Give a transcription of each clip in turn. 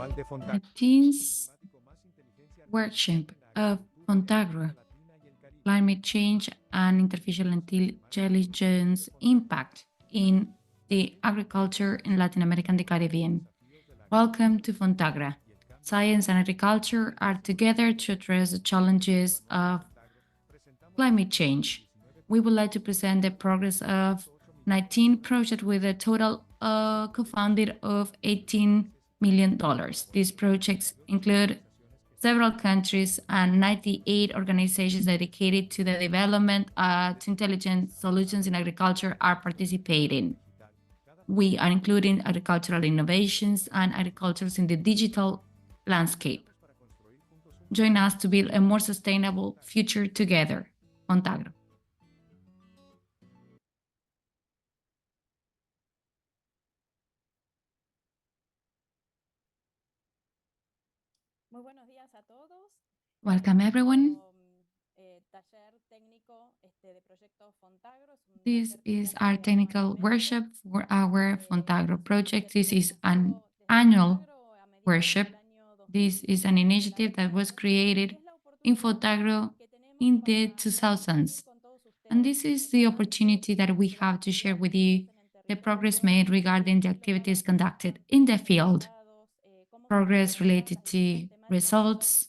19th workshop of FONTAGRO, Climate Change and Artificial Intelligence Impact in the Agriculture in Latin America and the Caribbean. Welcome to FONTAGRA. Science and agriculture are together to address the challenges of climate change. We would like to present the progress of 19 projects with a total co-funded of $18 million. These projects include several countries and 98 organizations dedicated to the development to intelligent solutions in agriculture are participating. We are including agricultural innovations and agricultures in the digital landscape. Join us to build a more sustainable future together. FONTAGRO. Muy buenos días a todos. Welcome everyone. This is our technical workshop for our FONTAGRO project. This is an annual workshop. This is an initiative that was created in FONTAGRO in the 2000s. And this is the opportunity that we have to share with you the progress made regarding the activities conducted in the field, progress related to results,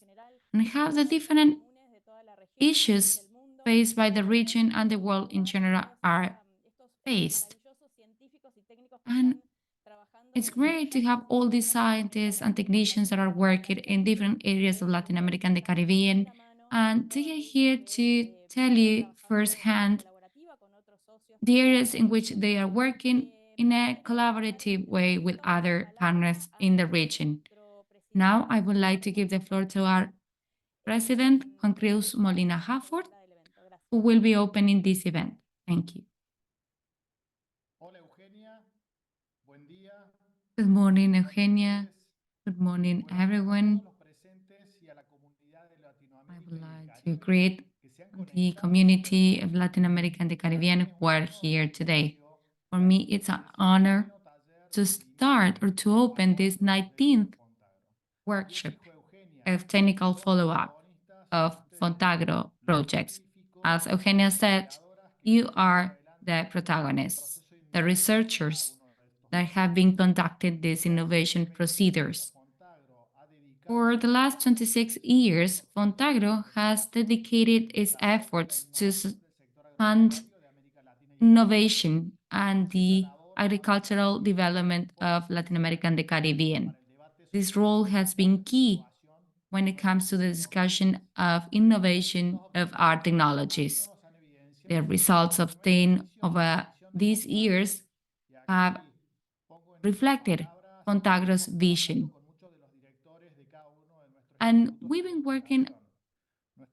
and how the different issues faced by the region and the world in general are faced. And it's great to have all these scientists and technicians that are working in different areas of Latin America and the Caribbean. And they are here to tell you firsthand the areas in which they are working in a collaborative way with other partners in the region. Now, I would like to give the floor to our President, Juan Cruz Molina Hafford, who will be opening this event. Thank you. Good morning, Eugenia. Good morning, everyone. I would like to greet the community of Latin America and the Caribbean who are here today. For me, it's an honor to start or to open this 19th workshop of technical follow-up of FONTAGRO projects. As Eugenia said, you are the protagonists, the researchers that have been conducting these innovation procedures. For the last 26 years, FONTAGRO has dedicated its efforts to fund innovation and the agricultural development of Latin America and the Caribbean. This role has been key when it comes to the discussion of innovation of our technologies. The results obtained over these years have reflected FONTAGRO's vision. And we've been working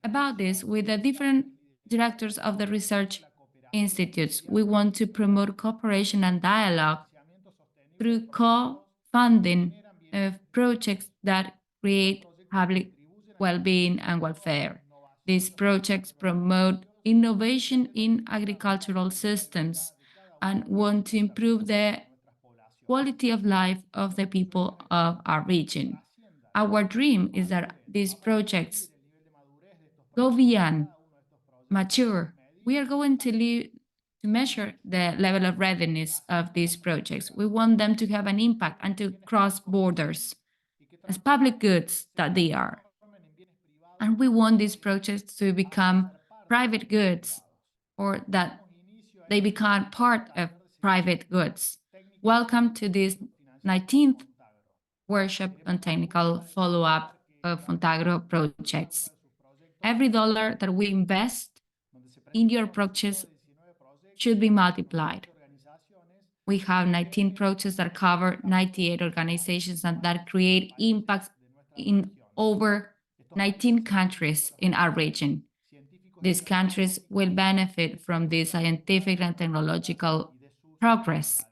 about this with the different directors of the research institutes. We want to promote cooperation and dialogue through co-funding of projects that create public well-being and welfare. These projects promote innovation in agricultural systems and want to improve the quality of life of the people of our region. Our dream is that these projects go beyond mature. We are going to measure the level of readiness of these projects. We want them to have an impact and to cross borders as public goods that they are. And we want these projects to become private goods or that they become part of private goods. Welcome to this 19th workshop on technical follow-up of FONTAGRO projects. Every dollar that we invest in your projects should be multiplied. We have 19 projects that cover 98 organizations and that create impacts in over 19 countries in our region. These countries will benefit from this scientific and technological progress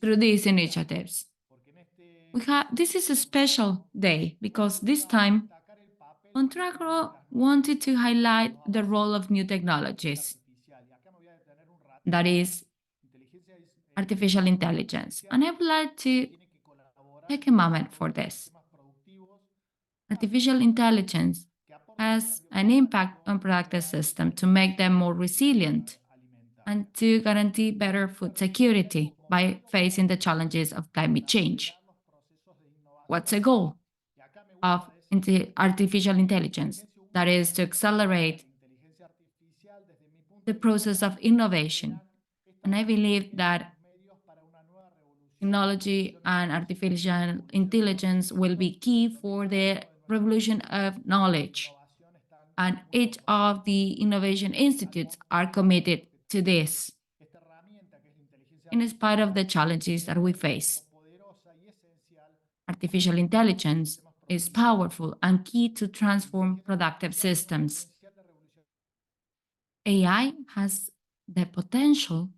through these initiatives. This is a special day because this time FONTAGRO wanted to highlight the role of new technologies. That is, artificial intelligence. And I would like to take a moment for this. Artificial intelligence has an impact on productive systems to make them more resilient and to guarantee better food security by facing the challenges of climate change. What's the goal of artificial intelligence? That is to accelerate the process of innovation. And I believe that technology and artificial intelligence will be key for the revolution of knowledge. And each of the innovation institutes are committed to this, in spite of the challenges that we face. Artificial intelligence is powerful and key to transform productive systems. AI has the potential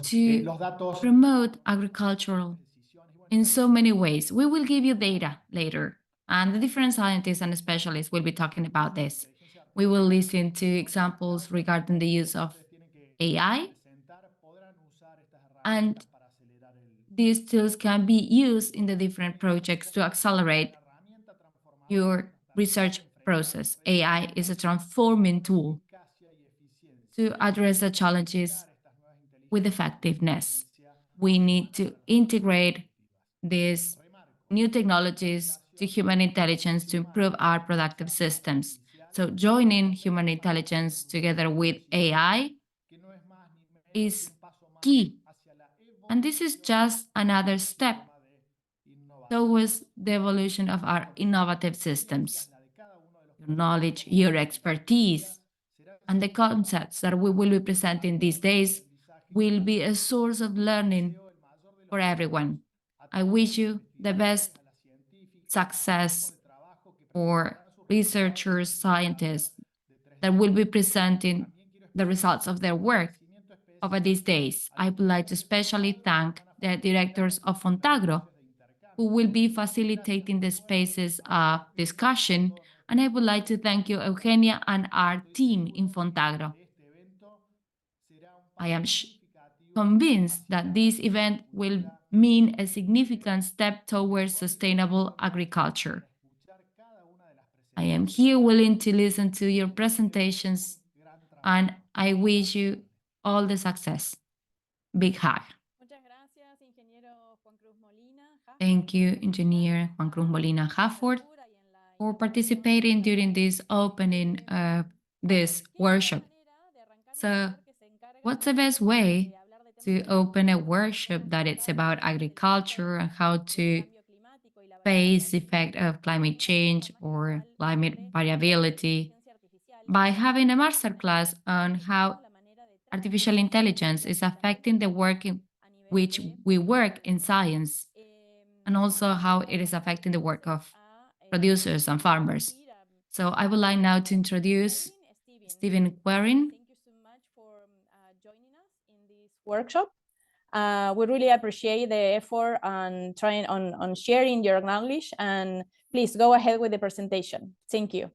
to promote agricultural in so many ways. We will give you data later, and the different scientists and specialists will be talking about this. We will listen to examples regarding the use of AI, and these tools can be used in the different projects to accelerate your research process. AI is a transforming tool to address the challenges with effectiveness. We need to integrate these new technologies to human intelligence to improve our productive systems. So joining human intelligence together with AI is key. And this is just another step towards the evolution of our innovative systems. Your knowledge, your expertise, and the concepts that we will be presenting these days will be a source of learning for everyone. I wish you the best success for researchers, scientists that will be presenting the results of their work over these days. I would like to especially thank the directors of FONTAGRO, who will be facilitating the spaces of discussion. And I would like to thank you, Eugenia, and our team in FONTAGRO. I am convinced that this event will mean a significant step towards sustainable agriculture. I am here willing to listen to your presentations, and I wish you all the success. Big hug. Thank you, Engineer Juan Cruz Molina Hafford, for participating during this opening of this workshop. So, what's the best way to open a workshop that it's about agriculture and how to face the effect of climate change or climate variability by having a masterclass on how artificial intelligence is affecting the work in which we work in science, and also how it is affecting the work of producers and farmers. So I would like now to introduce Stephen Querin. Thank you so much for joining us in this workshop. We really appreciate the effort on trying on sharing your knowledge, and please go ahead with the presentation. Thank you.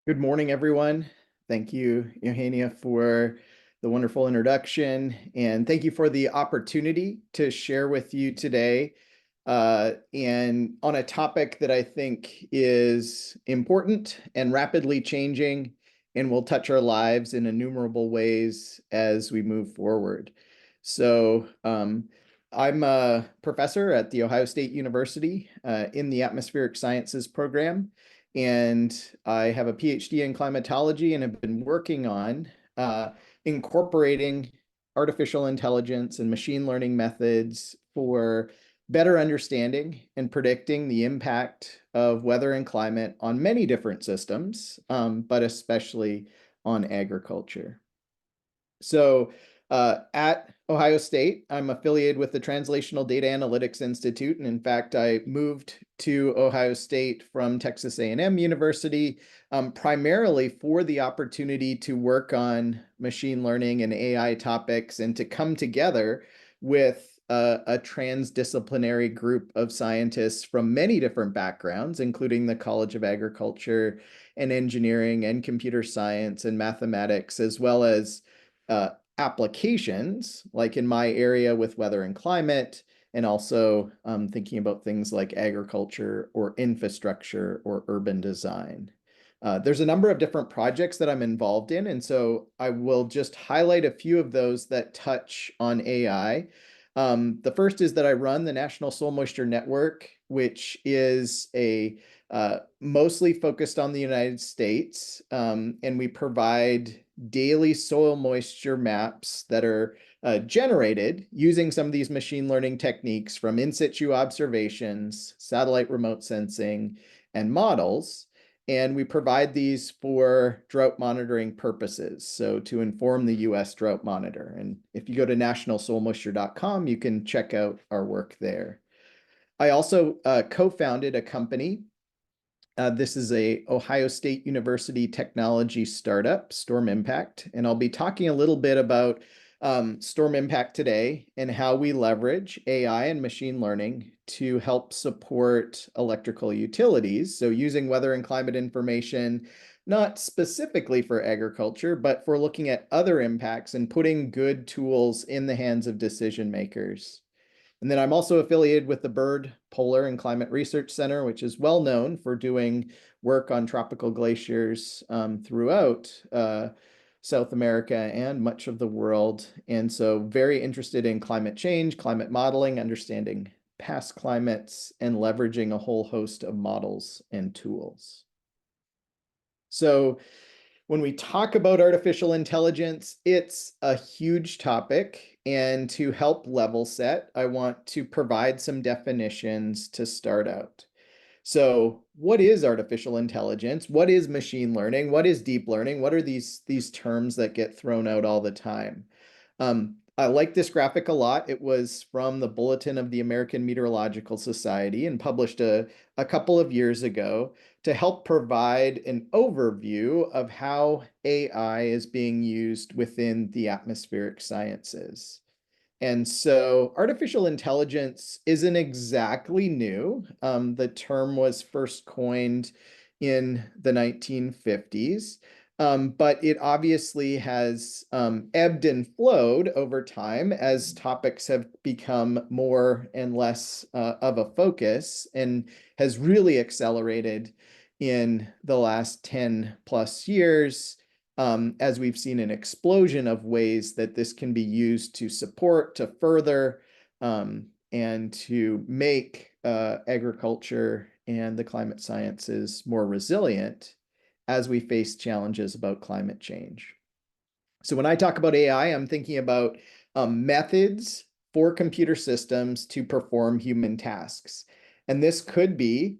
Good morning, everyone. Thank you, Eugenia, for the wonderful introduction, and thank you for the opportunity to share with you today and on a topic that I think is important and rapidly changing and will touch our lives in innumerable ways as we move forward. So I'm a professor at The Ohio State University in the Atmospheric Sciences program, and I have a PhD in climatology and have been working on incorporating artificial intelligence and machine learning methods for better understanding and predicting the impact of weather and climate on many different systems, but especially on agriculture. So at Ohio State, I'm affiliated with the Translational Data Analytics Institute. And in fact, I moved to Ohio State from Texas A&M University, primarily for the opportunity to work on machine learning and AI topics and to come together with a transdisciplinary group of scientists from many different backgrounds, including the College of Agriculture and Engineering and Computer Science and Mathematics, as well as applications, like in my area with weather and climate, and also thinking about things like agriculture or infrastructure or urban design. There's a number of different projects that I'm involved in, and so I will just highlight a few of those that touch on AI. The first is that I run the National Soil Moisture Network, which is a mostly focused on the United States, and we provide daily soil moisture maps that are generated using some of these machine learning techniques from in situ observations, satellite remote sensing, and models. And we provide these for drought monitoring purposes, so to inform the US Drought Monitor. And if you go to nationalsoilmoisture.com, you can check out our work there. I also co-founded a company. This is a Ohio State University technology startup, Storm Impact, and I'll be talking a little bit about Storm Impact today and how we leverage AI and machine learning to help support electrical utilities. So using weather and climate information, not specifically for agriculture, but for looking at other impacts and putting good tools in the hands of decision makers. And then I'm also affiliated with the Byrd Polar and Climate Research Center, which is well known for doing work on tropical glaciers throughout South America and much of the world. And so very interested in climate change, climate modeling, understanding past climates, and leveraging a whole host of models and tools. So when we talk about artificial intelligence, it's a huge topic. And to help level set, I want to provide some definitions to start out. So what is artificial intelligence? What is machine learning? What is deep learning? What are these terms that get thrown out all the time? I like this graphic a lot. It was from the Bulletin of the American Meteorological Society and published a couple of years ago to help provide an overview of how AI is being used within the atmospheric sciences. And so artificial intelligence isn't exactly new. The term was first coined in the 1950s, but it obviously has ebbed and flowed over time as topics have become more and less of a focus, and has really accelerated in the last 10 plus years. As we've seen an explosion of ways that this can be used to support, to further, and to make agriculture and the climate sciences more resilient as we face challenges about climate change. So when I talk about AI, I'm thinking about methods for computer systems to perform human tasks. And this could be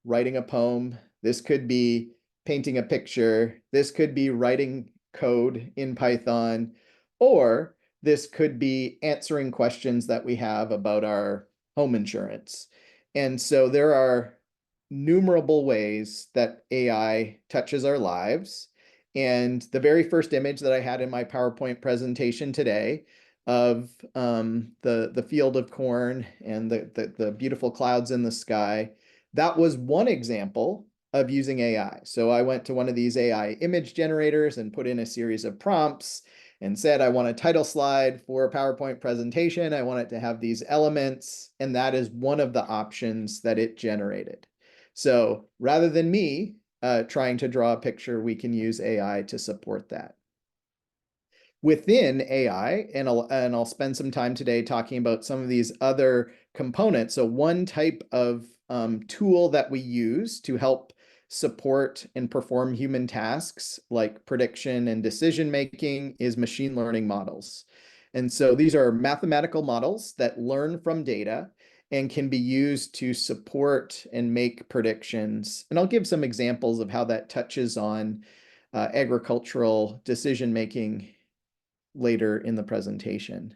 writing a poem, this could be painting a picture, this could be writing code in Python, or this could be answering questions that we have about our home insurance. And so there are numerable ways that AI touches our lives. And the very first image that I had in my PowerPoint presentation today of the field of corn and the beautiful clouds in the sky, that was one example of using AI. So I went to one of these AI image generators and put in a series of prompts and said, I want a title slide for a PowerPoint presentation. I want it to have these elements. And that is one of the options that it generated. So rather than me trying to draw a picture, we can use AI to support that. Within AI, and I'll spend some time today talking about some of these other components. So one type of tool that we use to help support and perform human tasks like prediction and decision making is machine learning models. And so these are mathematical models that learn from data and can be used to support and make predictions. And I'll give some examples of how that touches on agricultural decision making later in the presentation.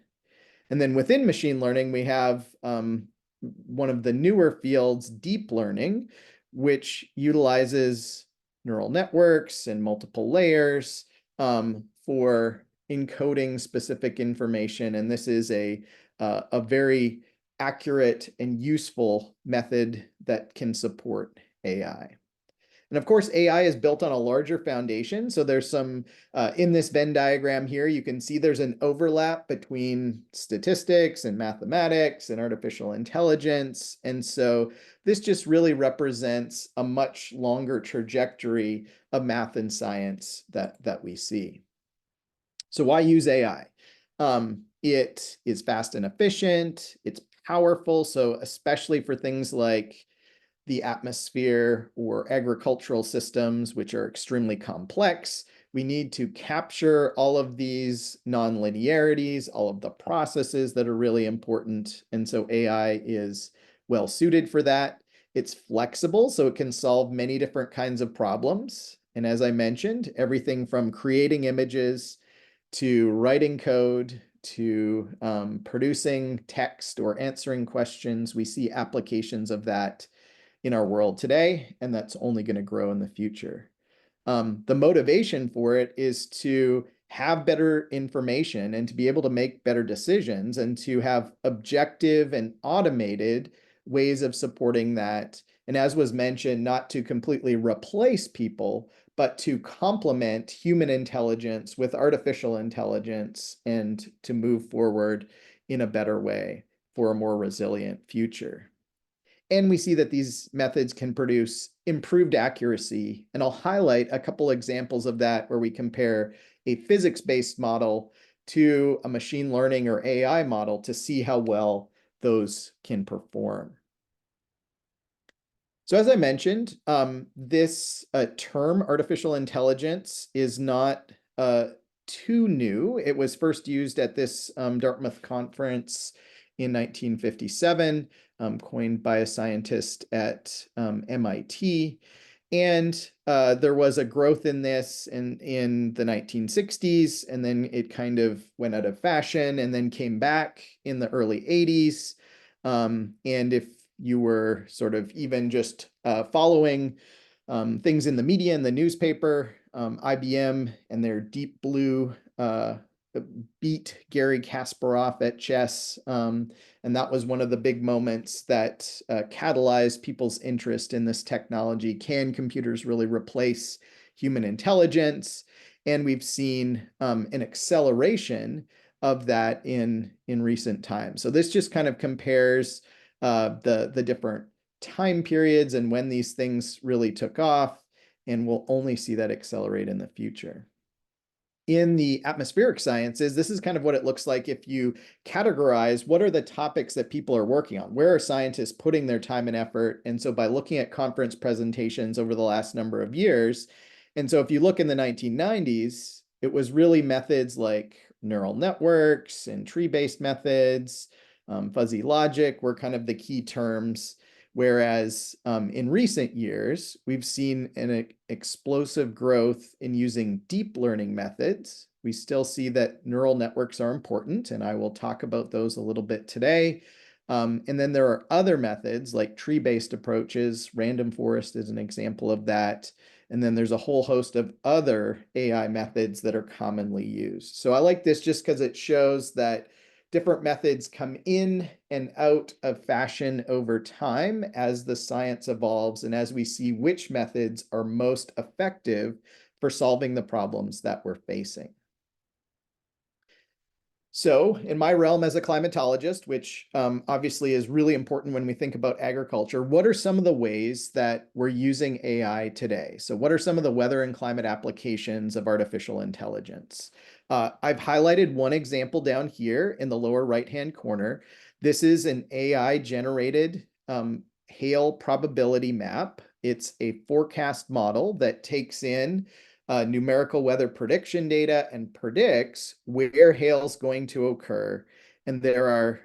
And then within machine learning, we have one of the newer fields, deep learning, which utilizes neural networks and multiple layers for encoding specific information, and this is a very accurate and useful method that can support AI. And of course, AI is built on a larger foundation. So there's some, in this Venn diagram here, you can see there's an overlap between statistics and mathematics and artificial intelligence. And so this just really represents a much longer trajectory of math and science that we see. So why use AI? It is fast and efficient. It's powerful. So especially for things like the atmosphere or agricultural systems, which are extremely complex, we need to capture all of these non-linearities, all of the processes that are really important. And so AI is well suited for that. It's flexible, so it can solve many different kinds of problems. And as I mentioned, everything from creating images to writing code to producing text or answering questions, we see applications of that in our world today, and that's only going to grow in the future. The motivation for it is to have better information and to be able to make better decisions and to have objective and automated ways of supporting that. And as was mentioned, not to completely replace people, but to complement human intelligence with artificial intelligence and to move forward in a better way for a more resilient future. And we see that these methods can produce improved accuracy. And I'll highlight a couple examples of that where we compare a physics-based model to a machine learning or AI model to see how well those can perform. So as I mentioned, this term artificial intelligence is not too new. It was first used at this Dartmouth conference in 1957, coined by a scientist at MIT. And there was a growth in this in the 1960s, and then it kind of went out of fashion and then came back in the early 80s. And if you were sort of even just following things in the media and the newspaper, IBM and their Deep Blue beat Garry Kasparov at chess. And that was one of the big moments that catalyzed people's interest in this technology. Can computers really replace human intelligence? And we've seen an acceleration of that in recent times. So this just kind of compares the different time periods and when these things really took off, and we'll only see that accelerate in the future. In the atmospheric sciences, this is kind of what it looks like if you categorize what are the topics that people are working on, where are scientists putting their time and effort. And so by looking at conference presentations over the last number of years, and so if you look in the 1990s, it was really methods like neural networks and tree-based methods, fuzzy logic were kind of the key terms. Whereas in recent years, we've seen an explosive growth in using deep learning methods. We still see that neural networks are important, and I will talk about those a little bit today. And then there are other methods like tree-based approaches. Random forest is an example of that. And then there's a whole host of other AI methods that are commonly used. So I like this just because it shows that different methods come in and out of fashion over time as the science evolves and as we see which methods are most effective for solving the problems that we're facing. So in my realm as a climatologist, which obviously is really important when we think about agriculture, what are some of the ways that we're using AI today? So what are some of the weather and climate applications of artificial intelligence? I've highlighted one example down here in the lower right-hand corner. This is an AI-generated hail probability map. It's a forecast model that takes in numerical weather prediction data and predicts where hail is going to occur. And there are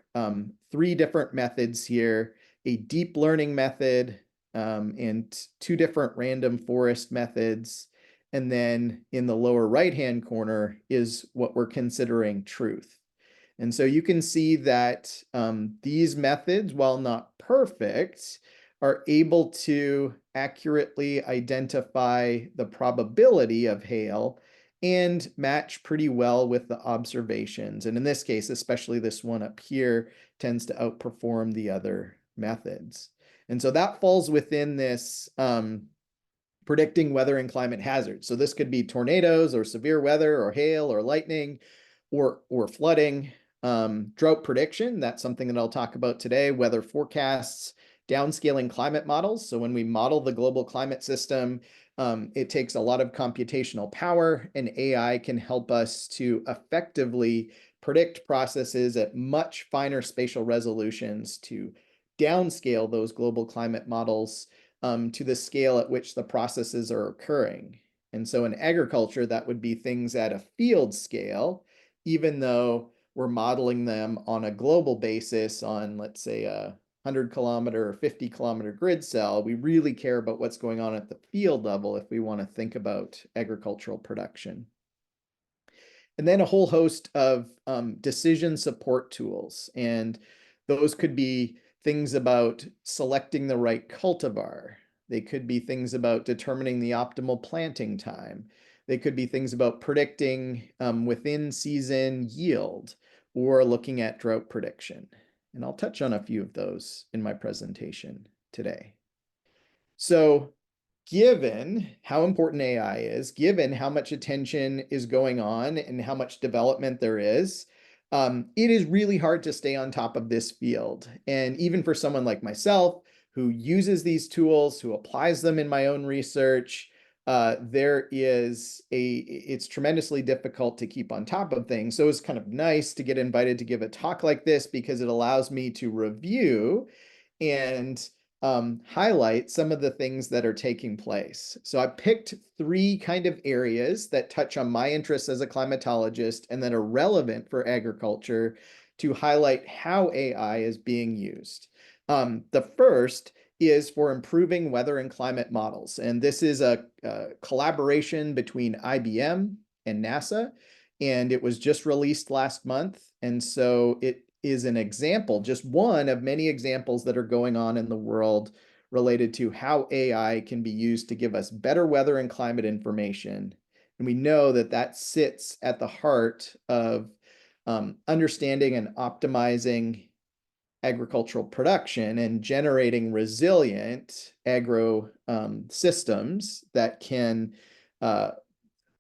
3 different methods here, a deep learning method and 2 different random forest methods. And then in the lower right-hand corner is what we're considering truth. And so you can see that these methods, while not perfect, are able to accurately identify the probability of hail and match pretty well with the observations. And in this case, especially this one up here, tends to outperform the other methods. And so that falls within this predicting weather and climate hazards. So this could be tornadoes or severe weather or hail or lightning or flooding. Drought prediction, that's something that I'll talk about today. Weather forecasts, downscaling climate models. So when we model the global climate system, it takes a lot of computational power, and AI can help us to effectively predict processes at much finer spatial resolutions to downscale those global climate models to the scale at which the processes are occurring. And so in agriculture, that would be things at a field scale, even though we're modeling them on a global basis on, let's say, a 100-kilometer or 50-kilometer grid cell. We really care about what's going on at the field level if we want to think about agricultural production. And then a whole host of decision support tools. And those could be things about selecting the right cultivar. They could be things about determining the optimal planting time. They could be things about predicting within season yield or looking at drought prediction. And I'll touch on a few of those in my presentation today. So given how important AI is, given how much attention is going on and how much development there is, it is really hard to stay on top of this field. And even for someone like myself, who uses these tools, who applies them in my own research, it's tremendously difficult to keep on top of things. So it's kind of nice to get invited to give a talk like this because it allows me to review and highlight some of the things that are taking place. So I picked 3 kind of areas that touch on my interests as a climatologist and that are relevant for agriculture to highlight how AI is being used. The first is for improving weather and climate models. And this is a collaboration between IBM and NASA, and it was just released last month. And so it is an example, just one of many examples that are going on in the world related to how AI can be used to give us better weather and climate information. And we know that that sits at the heart of understanding and optimizing agricultural production and generating resilient agro systems that can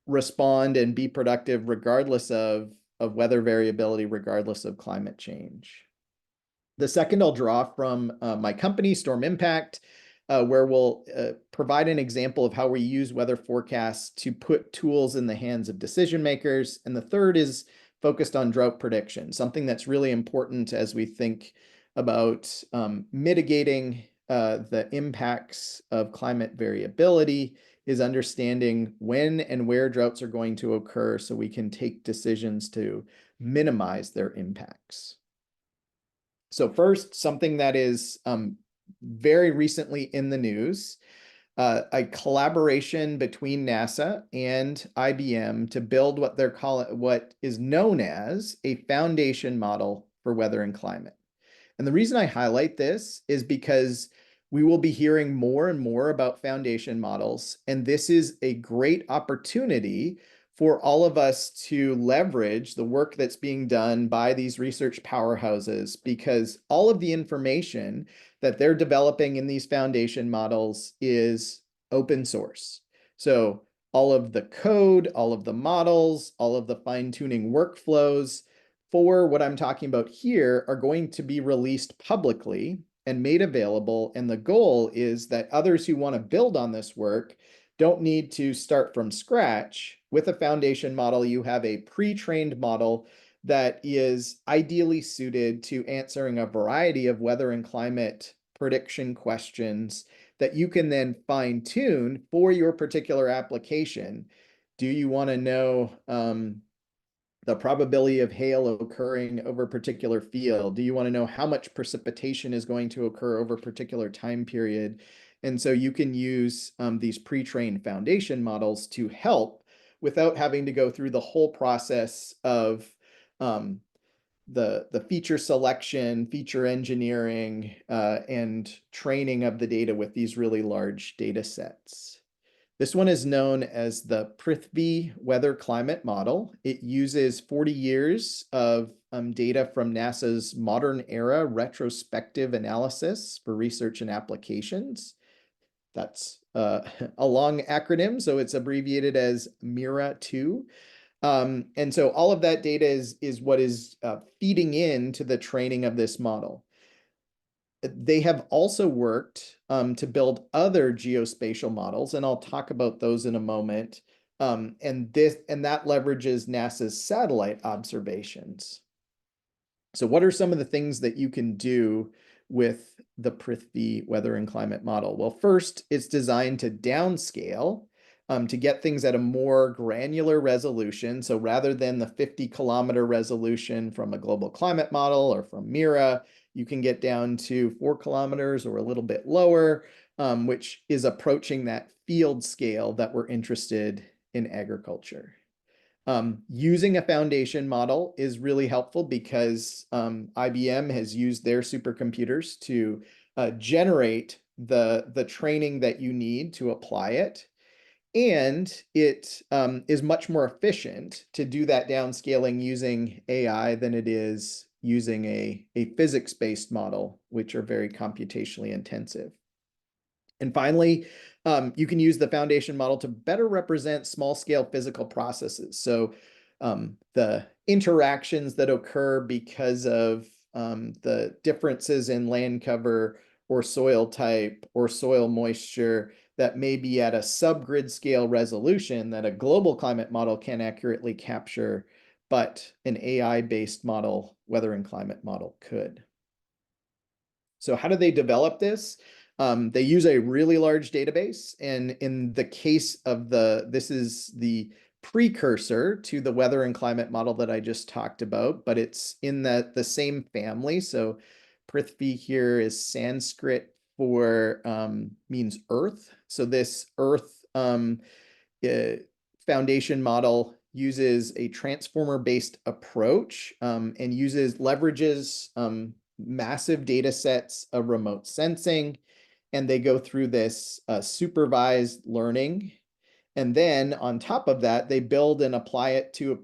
respond and be productive regardless of weather variability, regardless of climate change. The second I'll draw from my company, Storm Impact, where we'll provide an example of how we use weather forecasts to put tools in the hands of decision makers. And the third is focused on drought prediction, something that's really important as we think about mitigating the impacts of climate variability, is understanding when and where droughts are going to occur so we can take decisions to minimize their impacts. So first, something that is very recently in the news, a collaboration between NASA and IBM to build what is known as a foundation model for weather and climate. And the reason I highlight this is because we will be hearing more and more about foundation models, and this is a great opportunity for all of us to leverage the work that's being done by these research powerhouses, because all of the information that they're developing in these foundation models is open source. So all of the code, all of the models, all of the fine-tuning workflows for what I'm talking about here are going to be released publicly and made available. And the goal is that others who want to build on this work don't need to start from scratch. With a foundation model, you have a pre-trained model that is ideally suited to answering a variety of weather and climate prediction questions that you can then fine-tune for your particular application. Do you want to know the probability of hail occurring over a particular field? Do you want to know how much precipitation is going to occur over a particular time period? And so you can use these pre-trained foundation models to help without having to go through the whole process of the feature selection, feature engineering, and training of the data with these really large data sets. This one is known as the Prithvi Weather Climate Model. It uses 40 years of data from NASA's Modern Era Retrospective Analysis for research and applications. That's a long acronym, so it's abbreviated as MIRA-2. And so all of that data is what is feeding into the training of this model. They have also worked to build other geospatial models, and I'll talk about those in a moment. And that leverages NASA's satellite observations. So what are some of the things that you can do with the Prithvi Weather and Climate Model? Well, first, it's designed to downscale to get things at a more granular resolution. So rather than the 50-kilometer resolution from a global climate model or from MIRA, you can get down to 4 kilometers or a little bit lower, which is approaching that field scale that we're interested in agriculture. Using a foundation model is really helpful because IBM has used their supercomputers to generate the training that you need to apply it. And it is much more efficient to do that downscaling using AI than it is using a physics-based model, which are very computationally intensive. And finally, you can use the foundation model to better represent small-scale physical processes. So the interactions that occur because of the differences in land cover or soil type or soil moisture that may be at a subgrid scale resolution that a global climate model can accurately capture, but an AI-based model, weather and climate model, could. So how do they develop this? They use a really large database, and in the case of this is the precursor to the weather and climate model that I just talked about, but it's in the same family. So Prithvi here is Sanskrit for means earth. So this earth foundation model uses a transformer-based approach and leverages massive data sets of remote sensing, and they go through this supervised learning. And then on top of that, they build and apply it to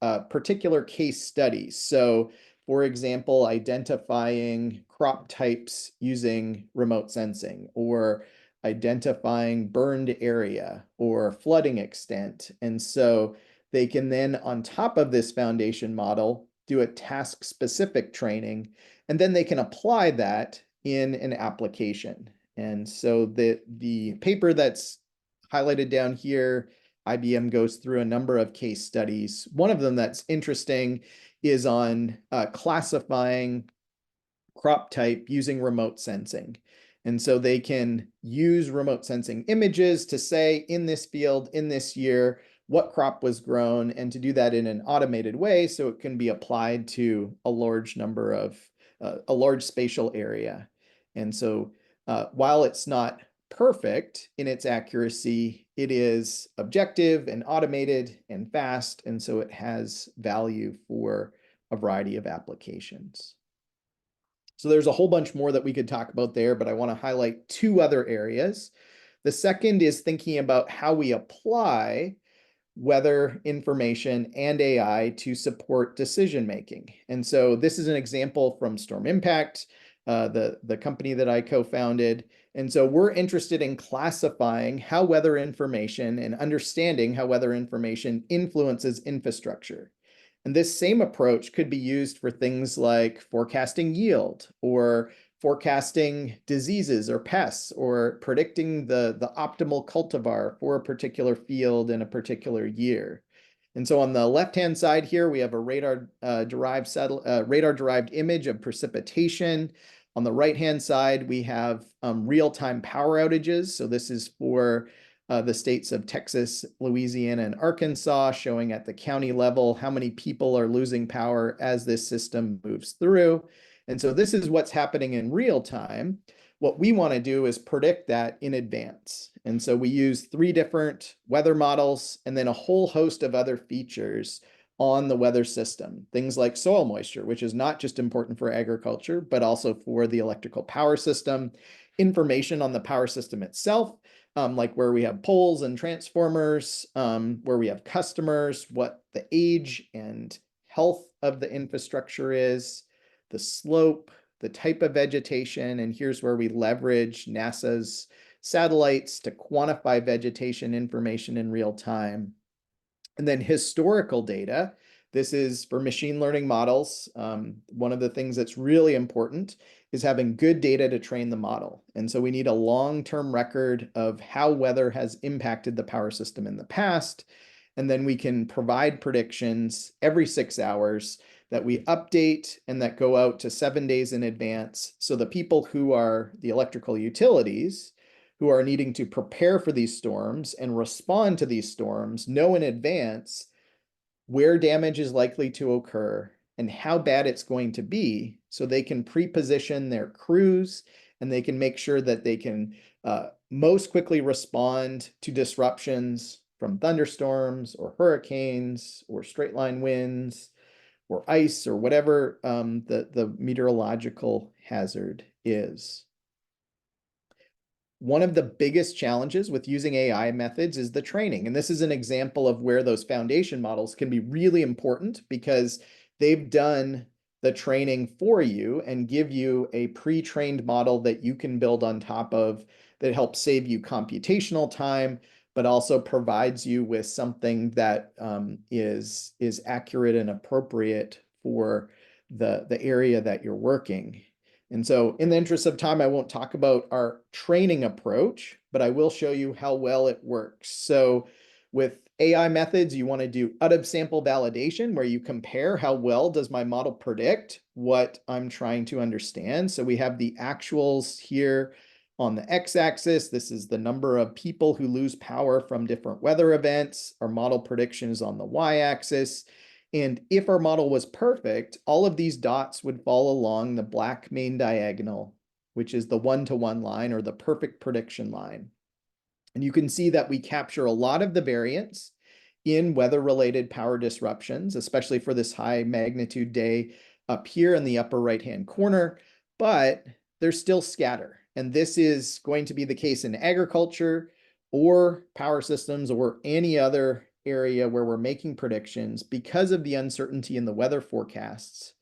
a particular case study. So for example, identifying crop types using remote sensing, or identifying burned area or flooding extent. And so they can then, on top of this foundation model, do a task-specific training, and then they can apply that in an application. And so the paper that's highlighted down here, IBM goes through a number of case studies. One of them that's interesting is on classifying crop type using remote sensing. And so they can use remote sensing images to say, in this field, in this year, what crop was grown, and to do that in an automated way so it can be applied to a large number of, a large spatial area. And so while it's not perfect in its accuracy, it is objective and automated and fast, and so it has value for a variety of applications. So there's a whole bunch more that we could talk about there, but I want to highlight 2 other areas. The second is thinking about how we apply weather information and AI to support decision making. And so this is an example from Storm Impact, the company that I co-founded. And so we're interested in classifying how weather information and understanding how weather information influences infrastructure. And this same approach could be used for things like forecasting yield, or forecasting diseases or pests, or predicting the optimal cultivar for a particular field in a particular year. And so on the left-hand side here, we have a radar-derived image of precipitation. On the right-hand side, we have real-time power outages. So this is for the states of Texas, Louisiana, and Arkansas, showing at the county level how many people are losing power as this system moves through. And so this is what's happening in real time. What we want to do is predict that in advance. And so we use 3 different weather models and then a whole host of other features on the weather system. Things like soil moisture, which is not just important for agriculture, but also for the electrical power system, information on the power system itself, like where we have poles and transformers, where we have customers, what the age and health of the infrastructure is, the slope, the type of vegetation, and here's where we leverage NASA's satellites to quantify vegetation information in real time. And then historical data. This is for machine learning models. One of the things that's really important is having good data to train the model. And so we need a long-term record of how weather has impacted the power system in the past. And then we can provide predictions every 6 hours that we update and that go out to 7 days in advance. So the people who are the electrical utilities who are needing to prepare for these storms and respond to these storms know in advance where damage is likely to occur and how bad it's going to be, so they can pre-position their crews and they can make sure that they can most quickly respond to disruptions from thunderstorms or hurricanes or straight line winds or ice or whatever the meteorological hazard is. One of the biggest challenges with using AI methods is the training. And this is an example of where those foundation models can be really important because they've done the training for you and give you a pre-trained model that you can build on top of that helps save you computational time, but also provides you with something that is accurate and appropriate for the area that you're working. And so in the interest of time, I won't talk about our training approach, but I will show you how well it works. So with AI methods, you want to do out of sample validation, where you compare how well does my model predict what I'm trying to understand. So we have the actuals here on the x-axis. This is the number of people who lose power from different weather events. Our model prediction is on the y-axis. And if our model was perfect, all of these dots would fall along the black main diagonal, which is the one-to-one line or the perfect prediction line. And you can see that we capture a lot of the variance in weather-related power disruptions, especially for this high magnitude day up here in the upper right-hand corner, but there's still scatter. And this is going to be the case in agriculture or power systems or any other area where we're making predictions because of the uncertainty in the weather forecasts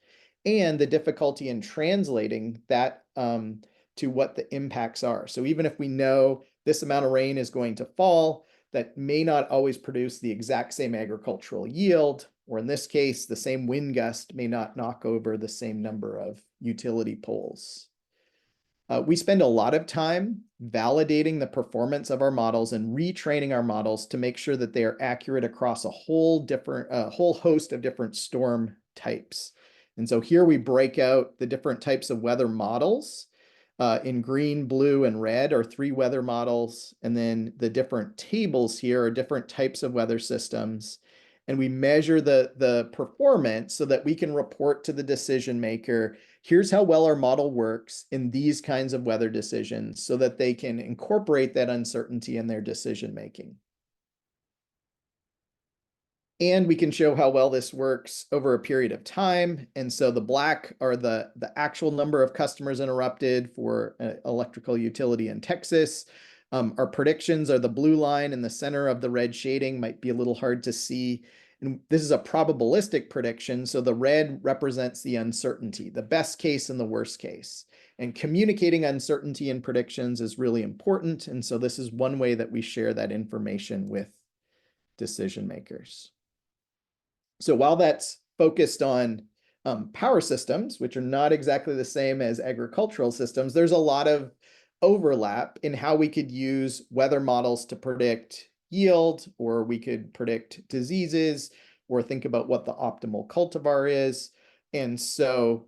and the difficulty in translating that to what the impacts are. So even if we know this amount of rain is going to fall, that may not always produce the exact same agricultural yield, or in this case, the same wind gust may not knock over the same number of utility poles. We spend a lot of time validating the performance of our models and retraining our models to make sure that they are accurate across a whole host of different storm types. And so here we break out the different types of weather models. In green, blue, and red are 3 weather models. And then the different tables here are different types of weather systems. And we measure the performance so that we can report to the decision maker, here's how well our model works in these kinds of weather decisions, so that they can incorporate that uncertainty in their decision making. And we can show how well this works over a period of time. And so the black are the actual number of customers interrupted for an electrical utility in Texas. Our predictions are the blue line in the center of the red shading, might be a little hard to see. And this is a probabilistic prediction. So the red represents the uncertainty, the best case and the worst case. And communicating uncertainty in predictions is really important. And so this is one way that we share that information with decision makers. So while that's focused on power systems, which are not exactly the same as agricultural systems, there's a lot of overlap in how we could use weather models to predict yield, or we could predict diseases, or think about what the optimal cultivar is. And so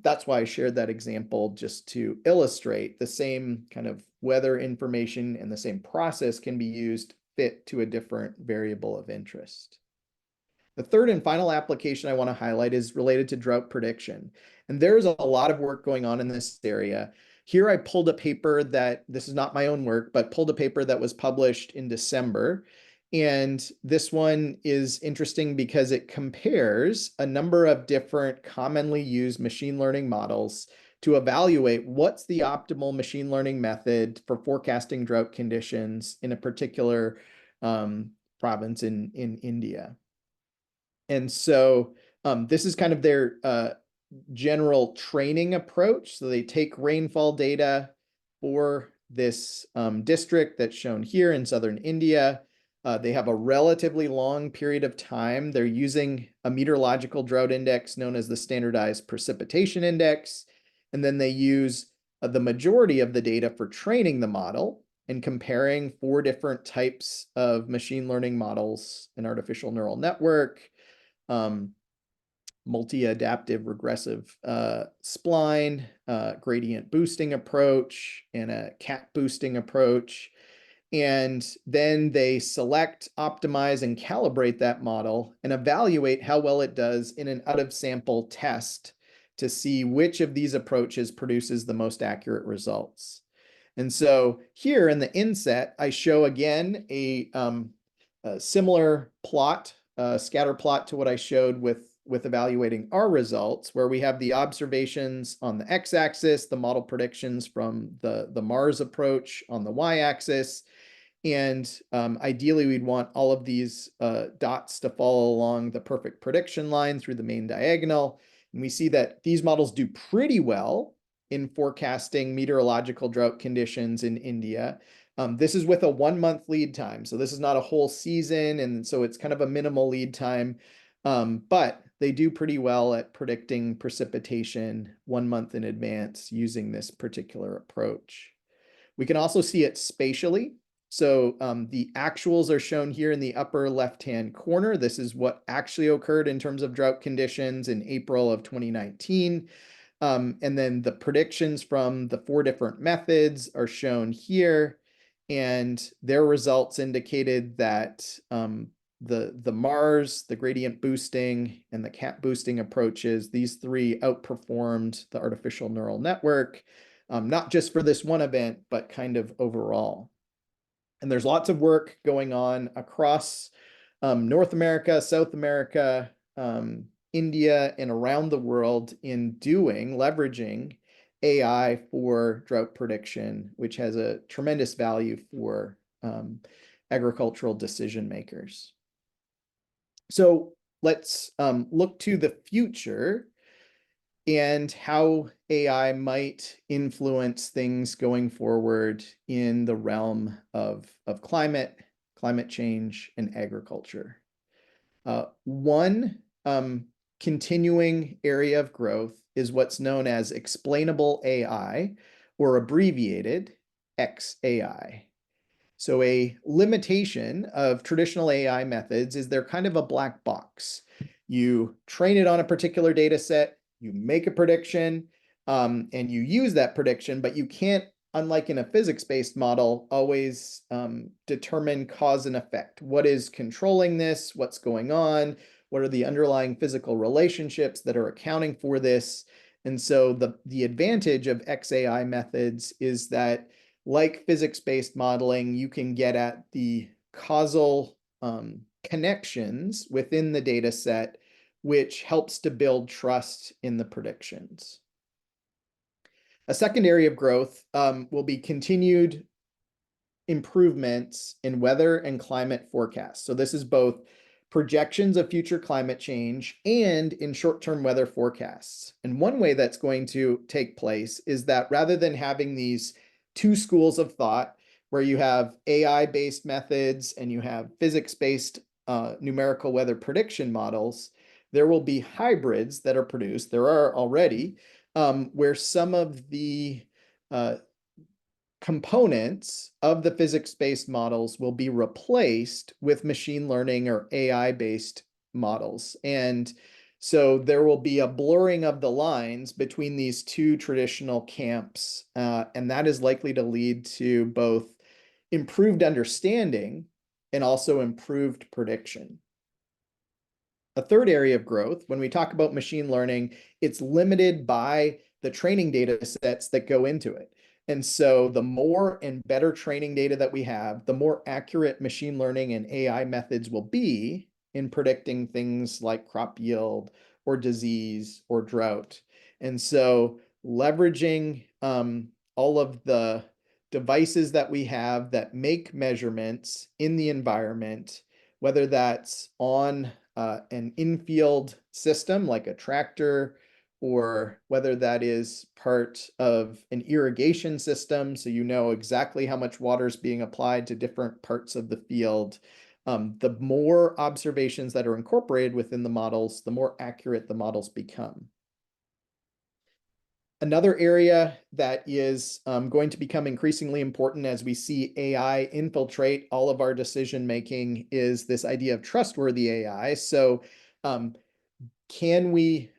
that's why I shared that example, just to illustrate the same kind of weather information and the same process can be used fit to a different variable of interest. The third and final application I want to highlight is related to drought prediction. And there's a lot of work going on in this area. Here I pulled a paper that, this is not my own work, but pulled a paper that was published in December. And this one is interesting because it compares a number of different commonly used machine learning models to evaluate what's the optimal machine learning method for forecasting drought conditions in a particular province in India. And so this is kind of their general training approach. So they take rainfall data for this district that's shown here in southern India. They have a relatively long period of time. They're using a meteorological drought index known as the standardized precipitation index. And then they use the majority of the data for training the model and comparing 4 different types of machine learning models: an artificial neural network, multi-adaptive regressive spline, gradient boosting approach, and a cat boosting approach. And then they select, optimize, and calibrate that model and evaluate how well it does in an out-of-sample test to see which of these approaches produces the most accurate results. And so here in the inset, I show again a similar plot, scatter plot to what I showed with evaluating our results, where we have the observations on the x-axis, the model predictions from the Mars approach on the y-axis. And ideally, we'd want all of these dots to follow along the perfect prediction line through the main diagonal. And we see that these models do pretty well in forecasting meteorological drought conditions in India. This is with a 1-month lead time. So this is not a whole season. And so it's kind of a minimal lead time. But they do pretty well at predicting precipitation 1 month in advance using this particular approach. We can also see it spatially. So the actuals are shown here in the upper left-hand corner. This is what actually occurred in terms of drought conditions in April of 2019. And then the predictions from the 4 different methods are shown here. And their results indicated that the Mars, the gradient boosting, and the cat boosting approaches, these 3 outperformed the artificial neural network, not just for this one event, but kind of overall. And there's lots of work going on across North America, South America, India, and around the world in leveraging AI for drought prediction, which has a tremendous value for agricultural decision makers. So let's look to the future and how AI might influence things going forward in the realm of climate change, and agriculture. One continuing area of growth is what's known as explainable AI, or abbreviated XAI. So a limitation of traditional AI methods is they're kind of a black box. You train it on a particular data set, you make a prediction, and you use that prediction, but you can't, unlike in a physics-based model, always determine cause and effect. What is controlling this? What's going on? What are the underlying physical relationships that are accounting for this? And so the advantage of XAI methods is that, like physics-based modeling, you can get at the causal connections within the data set, which helps to build trust in the predictions. A second area of growth will be continued improvements in weather and climate forecasts. So this is both projections of future climate change and in short-term weather forecasts. And one way that's going to take place is that rather than having these 2 schools of thought, where you have AI-based methods and you have physics-based numerical weather prediction models, there will be hybrids that are produced. There are already, where some of the components of the physics-based models will be replaced with machine learning or AI-based models. And so there will be a blurring of the lines between these 2 traditional camps, and that is likely to lead to both improved understanding and also improved prediction. A third area of growth, when we talk about machine learning, it's limited by the training data sets that go into it. And so the more and better training data that we have, the more accurate machine learning and AI methods will be in predicting things like crop yield or disease or drought. And so leveraging all of the devices that we have that make measurements in the environment, whether that's on an infield system like a tractor, or whether that is part of an irrigation system, so you know exactly how much water is being applied to different parts of the field. The more observations that are incorporated within the models, the more accurate the models become. Another area that is going to become increasingly important as we see AI infiltrate all of our decision making is this idea of trustworthy AI. So can we,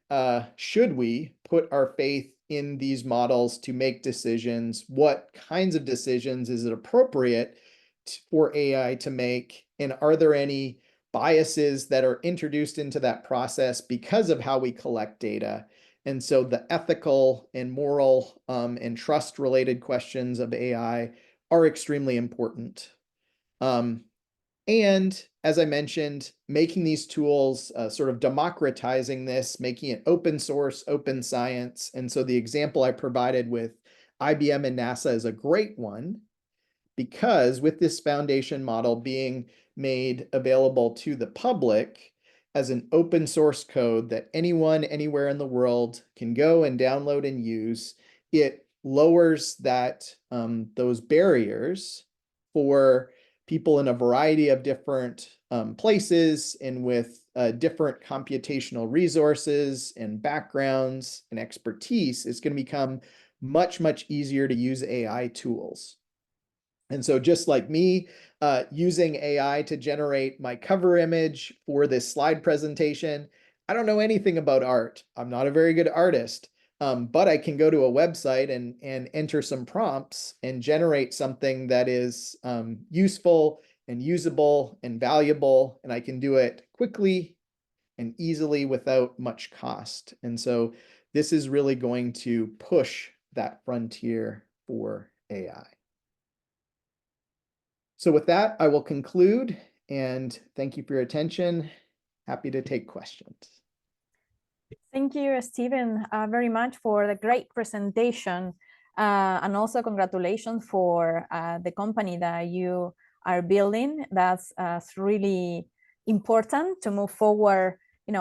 should we put our faith in these models to make decisions? What kinds of decisions is it appropriate for AI to make? And are there any biases that are introduced into that process because of how we collect data? And so the ethical and moral and trust related questions of AI are extremely important. And as I mentioned, making these tools, sort of democratizing this, making it open source, open science. And so the example I provided with IBM and NASA is a great one, because with this foundation model being made available to the public as an open source code that anyone, anywhere in the world can go and download and use, it lowers those barriers for people in a variety of different places and with different computational resources and backgrounds and expertise. It's going to become much, much easier to use AI tools. And so just like me using AI to generate my cover image for this slide presentation, I don't know anything about art. I'm not a very good artist. But I can go to a website and enter some prompts and generate something that is useful and usable and valuable, and I can do it quickly and easily without much cost. And so this is really going to push that frontier for AI. So with that, I will conclude, and thank you for your attention. Happy to take questions. Thank you, Stephen, very much for the great presentation. And also congratulations for the company that you are building. That's really important to move forward,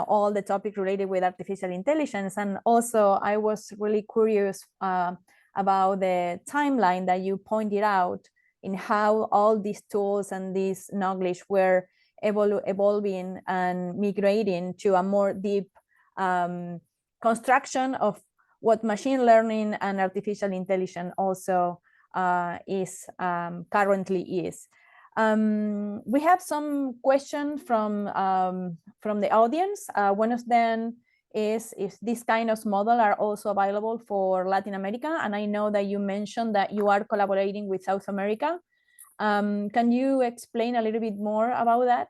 all the topics related with artificial intelligence. And also, I was really curious about the timeline that you pointed out in how all these tools and this knowledge were evolving and migrating to a more deep construction of what machine learning and artificial intelligence also currently is. We have some questions from the audience. One of them is if this kind of model are also available for Latin America. And I know that you mentioned that you are collaborating with South America. Can you explain a little bit more about that?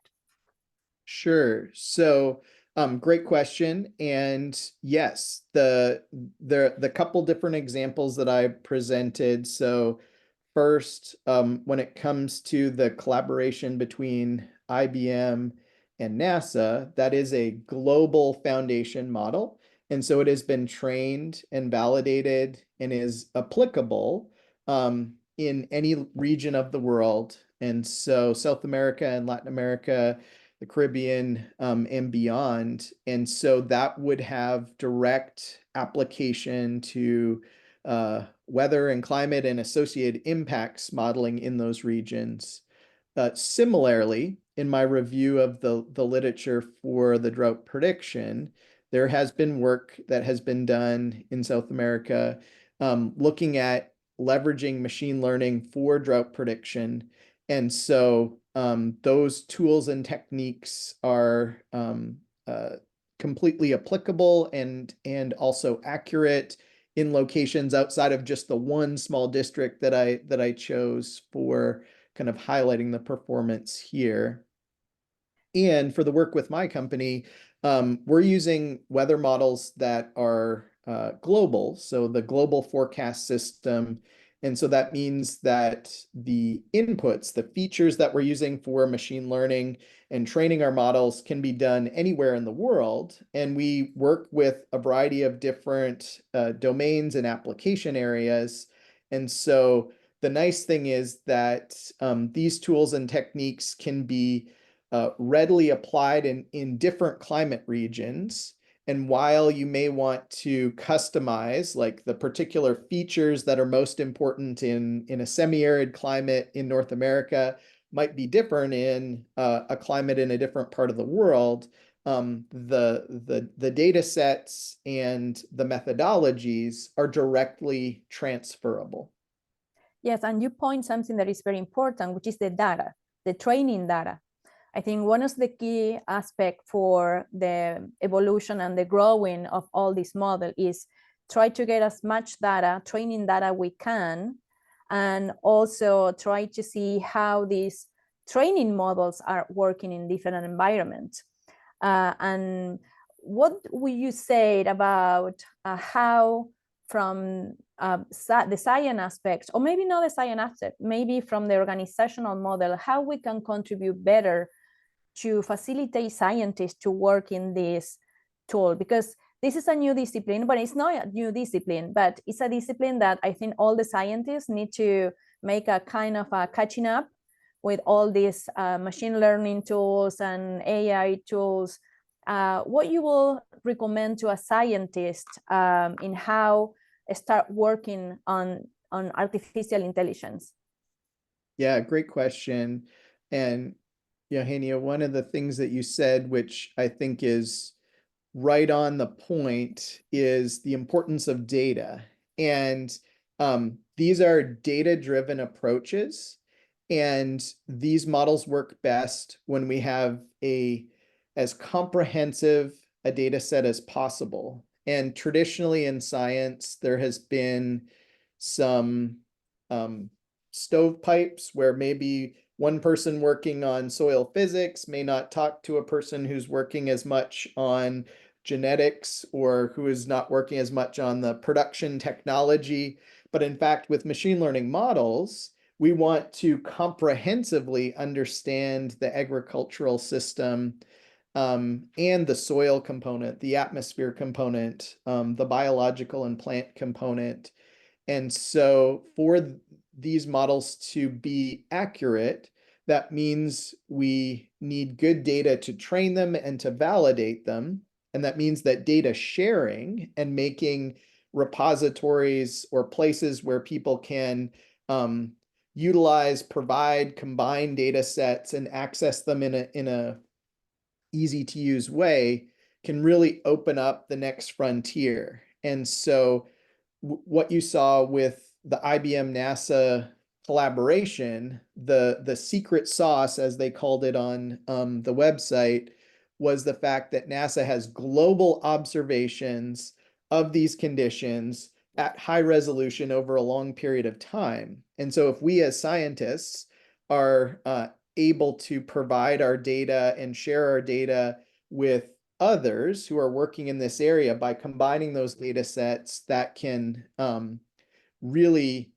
Sure. So great question. And yes, the couple different examples that I presented. So first, when it comes to the collaboration between IBM and NASA, that is a global foundation model. And so it has been trained and validated and is applicable in any region of the world. And so South America and Latin America, the Caribbean, and beyond. And so that would have direct application to weather and climate and associated impacts modeling in those regions. Similarly, in my review of the literature for the drought prediction, there has been work that has been done in South America looking at leveraging machine learning for drought prediction. And so those tools and techniques are completely applicable and also accurate in locations outside of just the one small district that I chose for kind of highlighting the performance here. And for the work with my company, we're using weather models that are global. So the global forecast system And so that means that the inputs, the features that we're using for machine learning and training our models can be done anywhere in the world. And we work with a variety of different domains and application areas. And so the nice thing is that these tools and techniques can be readily applied in different climate regions. And while you may want to customize like the particular features that are most important in a semi-arid climate in North America might be different in a climate in a different part of the world, the data sets and the methodologies are directly transferable. Yes, and you point something that is very important, which is the data, the training data. I think one of the key aspects for the evolution and the growing of all this model is try to get as much data, training data we can, and also try to see how these training models are working in different environments. And what would you say about how from the science aspect, or maybe not the science aspect, maybe from the organizational model, how we can contribute better to facilitate scientists to work in this tool? Because this is a new discipline, but it's not a new discipline, but it's a discipline that I think all the scientists need to make a kind of a catching up with all these machine learning tools and AI tools. What you will recommend to a scientist in how start working on artificial intelligence? Yeah, great question. And Eugenia, one of the things that you said, which I think is right on the point, is the importance of data. And these are data-driven approaches. And these models work best when we have as comprehensive a data set as possible. And traditionally in science, there has been some stovepipes where maybe one person working on soil physics may not talk to a person who's working as much on genetics or who is not working as much on the production technology. But in fact, with machine learning models, we want to comprehensively understand the agricultural system and the soil component, the atmosphere component, the biological and plant component. And so for these models to be accurate, that means we need good data to train them and to validate them. And that means that data sharing and making repositories or places where people can utilize, provide, combine data sets and access them in a easy to use way can really open up the next frontier. And so what you saw with the IBM NASA collaboration, the secret sauce, as they called it on the website, was the fact that NASA has global observations of these conditions at high resolution over a long period of time. And so if we as scientists are able to provide our data and share our data with others who are working in this area by combining those data sets, that can really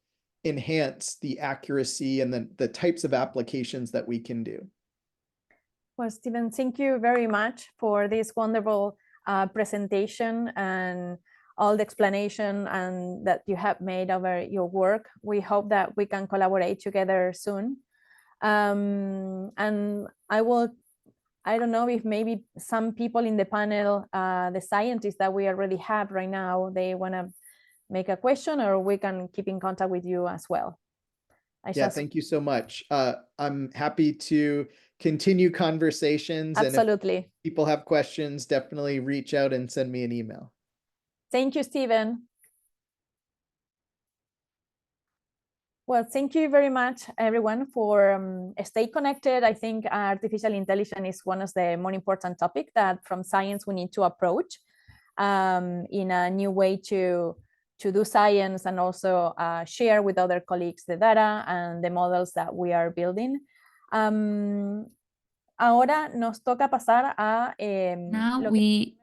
enhance the accuracy and the types of applications that we can do. Well, Stephen, thank you very much for this wonderful presentation and all the explanation and that you have made over your work. We hope that we can collaborate together soon. And I don't know if maybe some people in the panel, the scientists that we already have right now, they want to make a question, or we can keep in contact with you as well. Thank you so much. I'm happy to continue conversations. Absolutely. And if people have questions, definitely reach out and send me an email. Thank you, Stephen. Well, thank you very much, everyone, for stay connected. I think artificial intelligence is one of the more important topics that from science we need to approach in a new way to do science and also share with other colleagues the data and the models that we are building. Ahora nos toca pasar a Now we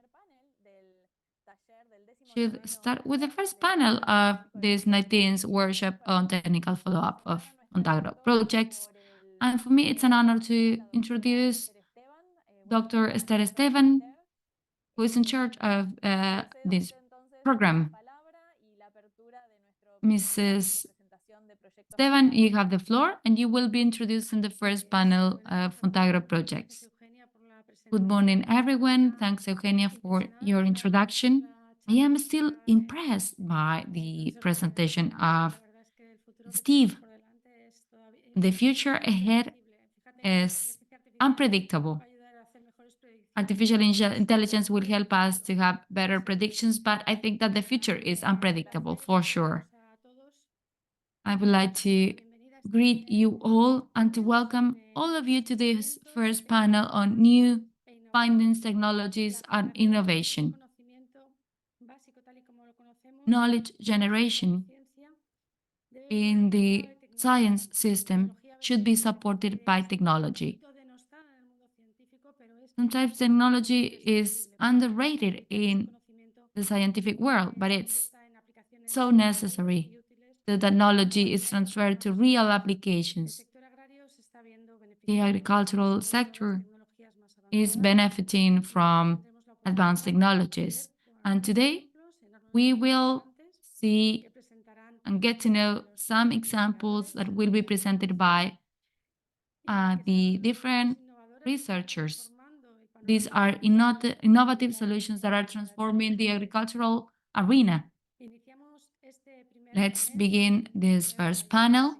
should start with the first panel of this 19th workshop on technical follow-up of FONTAGRO projects. And for me, it's an honor to introduce Dr. Esther Esteban, who is in charge of this program. Mrs. Esteban, you have the floor, and you will be introducing the first panel of FONTAGRO projects. Good morning, everyone. Thanks, Eugenia, for your introduction. I am still impressed by the presentation of Steve. The future ahead is unpredictable. Artificial intelligence will help us to have better predictions, but I think that the future is unpredictable for sure. I would like to greet you all and to welcome all of you to this first panel on new findings, technologies, and innovation. Knowledge generation in the science system should be supported by technology. Sometimes technology is underrated in the scientific world, but it's so necessary. The technology is transferred to real applications. The agricultural sector is benefiting from advanced technologies. And today, we will see and get to know some examples that will be presented by the different researchers. These are innovative solutions that are transforming the agricultural arena. Let's begin this first panel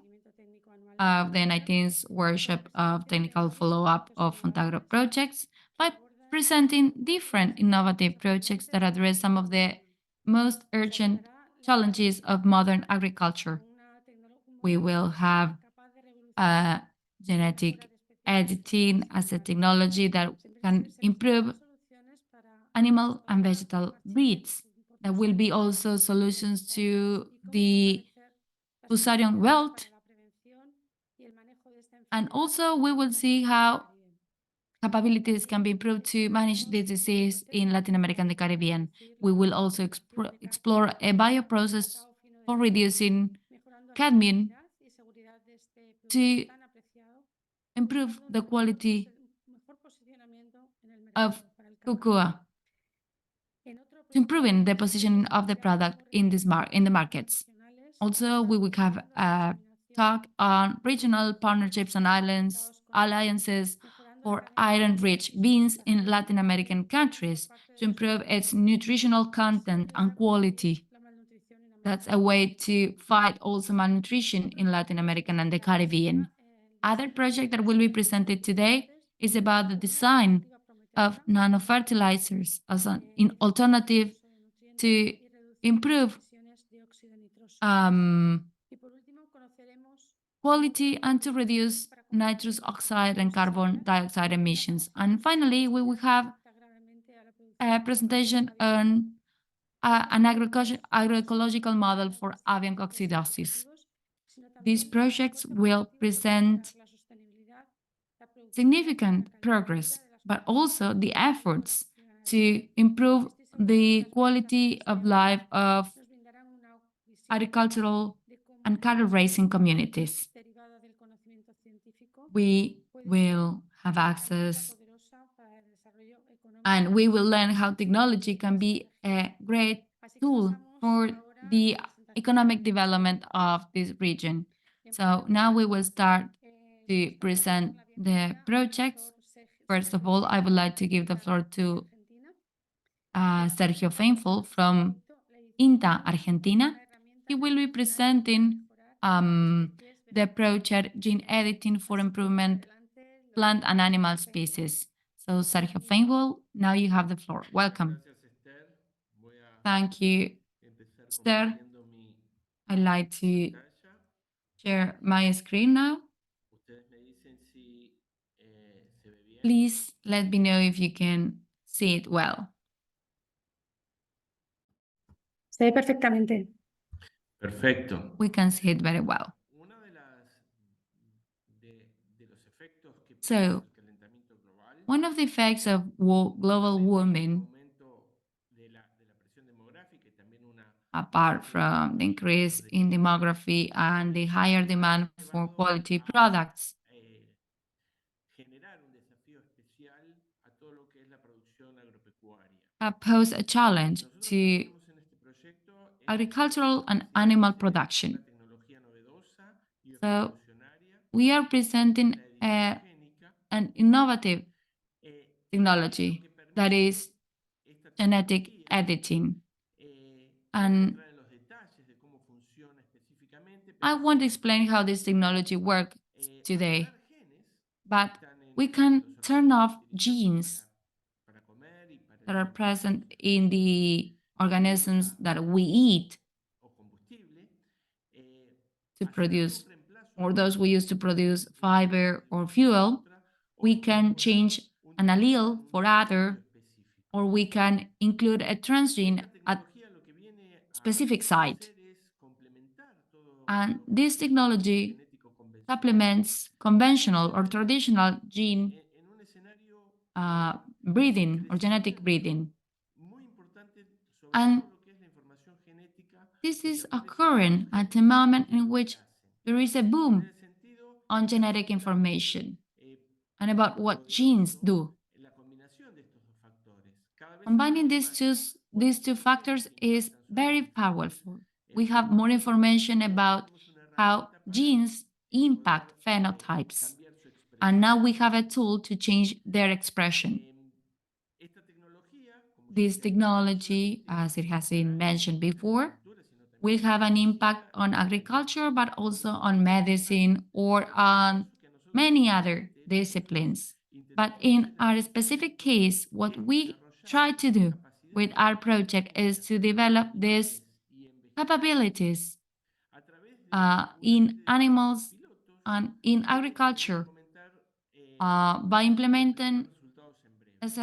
of the 19th workshop of technical follow-up of FONTAGRO projects by presenting different innovative projects that address some of the most urgent challenges of modern agriculture. We will have genetic editing as a technology that can improve animal and vegetal breeds. There will be also solutions to the fusarium wilt. And also we will see how capabilities can be improved to manage this disease in Latin America and the Caribbean. We will also explore a bioprocess for reducing cadmium to improve the quality of cocoa, to improving the positioning of the product in the markets. Also, we will have a talk on regional partnerships and alliances for iron-rich beans in Latin American countries to improve its nutritional content and quality. That's a way to fight also malnutrition in Latin America and the Caribbean. Other project that will be presented today is about the design of nanofertilizers as an alternative to improve quality and to reduce nitrous oxide and carbon dioxide emissions. And finally, we will have a presentation on an agroecological model for avian coccidosis. These projects will present significant progress, but also the efforts to improve the quality of life of agricultural and cattle raising communities. We will have access and we will learn how technology can be a great tool for the economic development of this region. So now we will start to present the projects. First of all, I would like to give the floor to Sergio Feinful from INTA, Argentina. He will be presenting the project Gene Editing for Improvement Plant and Animal Species. So Sergio Feinful, now you have the floor. Welcome. Thank you, Esther. I'd like to share my screen now. Please let me know if you can see it well. Se ve perfectamente. Perfecto. We can see it very well. So, one of the effects of global warming apart from the increase in demography and the higher demand for quality products, generar un desafío especial a todo lo que es la producción agropecuaria. pose a challenge Nosotros lo que to tenemos en este proyecto es agricultural and presentar animal una production. tecnología novedosa y So revolucionaria, we are presenting la edición génica, an innovative lo technology que that permite is esta genetic tecnología. editing. No voy a And entrar en los detalles de cómo funciona específicamente, I pero won't sí, explain how this technology works today, apagar genes but que están we en can los turn organismos off que utilizamos genes para comer y para that are alimentarnos present y in para the producir organisms that we eat o combustible, to hacer algún produce, reemplazo or those we use to produce de una fiber generación or a fuel. otra, o We can incorporar change an allele un for desarrollo other, específico. or we can include a transgene Esta at tecnología lo que viene specific a site. hacer es complementar todo And lo que this es el desarrollo technology genético convencional supplements conventional or traditional gene en un escenario breeding or de genetic crecimiento breeding. muy importante sobre And todo lo que es la información genética this que se is aparece en occurring estos at a genes moment y in lo que which hacen. there is a En boom ese sentido, on es genetic absolutamente information and about what genes poderoso do. la combinación de estos dos factores. Cada vez Combining sabemos más these cuáles two son los genes factors que is impactan sobre very nuestra salud. powerful. We Por have lo more tanto, information about tenemos una how herramienta para genes impact poder phenotypes. cambiar su And now expresión. we have a tool to change their expression. Esta tecnología, como ya This se ha establecido en technology, últimos as it has been años, mentioned no solo en la before, agricultura, sino will también en have la an impact medicina on y en agriculture, but also otros on aspectos tan medicine or on beneficiosos que a nosotros many como other científicos disciplines. But intentamos in hacer en our este specific proyecto case, what es we desarrollar try to estas do with capacidades our que project tenemos de is to hacer develop these animales y en vegetales capabilities a través de una in serie de proyectos animals pilotos and in que les voy a agriculture comentar by los primeros implementing resultados en breve. as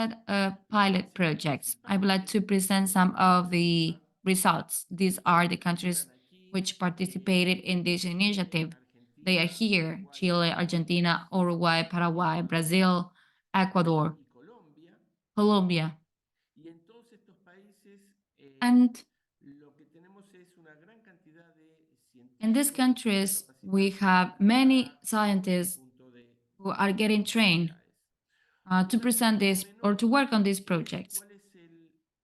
pilot projects. I would like to present some of the results. These are the countries which participated in this initiative. They are here: Chile, Argentina, Uruguay, Paraguay, Brazil, Ecuador, Y Colombia. Colombia. Y en todos estos países And lo que tenemos es una gran cantidad de in these científicos countries, we capacitados have many para scientists punto de who are getting trained capacidades. to Un present aspecto no this or to menor work on these es projects. cuál es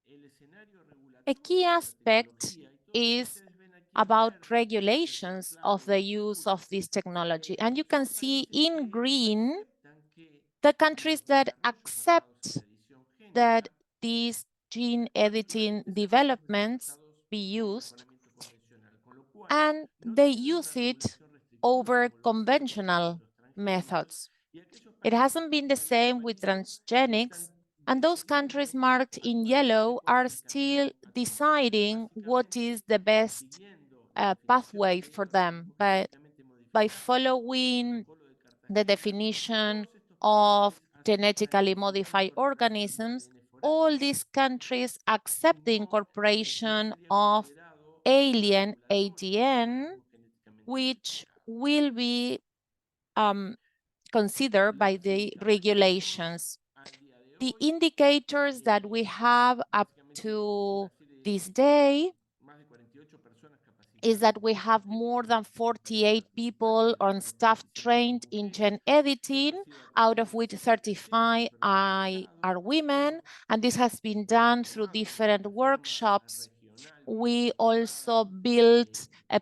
el escenario A key regulatorio de esta aspect tecnología. Y todo lo que is ustedes ven aquí en about verde, que son regulations of the claves o use of curvas, this technology. And you can son see países in que green aceptan que the los countries that desarrollos basados en accept la edición that génica these gene puedan editing finalmente ser developments reemplazados be por used, mejoramiento convencional, con lo cual and no they tienen una use it regulación restrictiva over como lo hace el conventional tratamiento transgénico methods. y aquellos It países hasn't que been the están en same with amarillo están transgenics, and those countries decidiendo marked in actualmente yellow cuál are es el camino still a tomar. deciding what Básicamente, is the best siguiendo la definición pathway de for estos them. organismos But genéticamente by modificados en el following protocolo de the Cartagena, definition todos estos of países aceptan genetically que se puede modified incorporar células de organisms, ADN all foráneas these countries accept the como lo que no incorporation sería of considerado un alien laboratorio de ADN, organismos genéticamente which modificados. will be considered by Las the indicadores que tenemos regulations. al día de The hoy, indicators that we have up básicamente son una to serie this day más de 48 personas is capacitadas that en we have more genética than que han 48 participado people y han on hecho lo que staff conocemos trained como in GENES. gene Esto ha editing, sido a out través of de which células de genes 35 personalizados are women, and this has been done through probados different de forma workshops. regional, We biparticular, also built a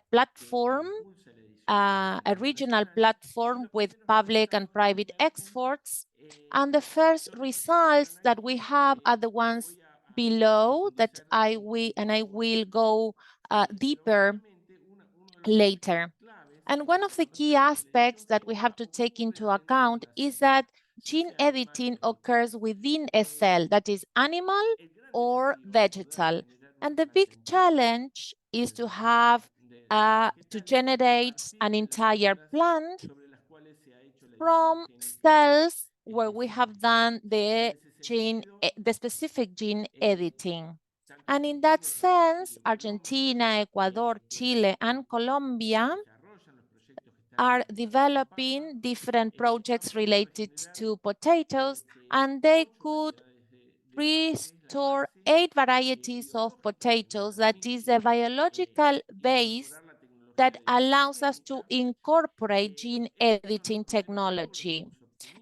que platform, impulsa la edición génica a regional internacional. Y platform los with primeros public and resultados que private emergen experts. And the first son estos que results están that we aquí, have are the que ones voy a below that profundizar I poco will en, go pero deeper básicamente uno de los aspectos later. claves And one of the cuando key hacemos la edición aspects that we have génica to take ocurre into dentro de account una is célula, that ya gene sea animal o editing vegetal. occurs within a cell, that is animal El gran or desafío es poder vegetal. generar And una the big plantilla challenge is to de to vegetales a generate partir an de las entire células plant sobre las cuales se ha hecho la edición from génica cells where we have específica. done En the ese sentido, the specific gene eh, editing. tanto And in that Argentina como sense, Chile y Colombia, Argentina, Ecuador, Chile, que and Colombia desarrollan los proyectos que están are enmarcados en PAPA, developing different han projects podido related generar to potatoes, desde and they 8 could variedades de restore 8 varieties of potatoes. That is a biological base that allows us to incorporate gene editing technology.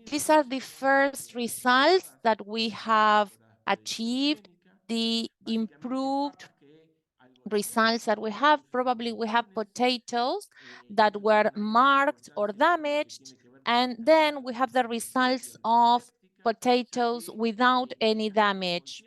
These are the first results that we have achieved, the improved results that we have. Probably we have potatoes that were marked or damaged, and then we have the results of potatoes without any damage.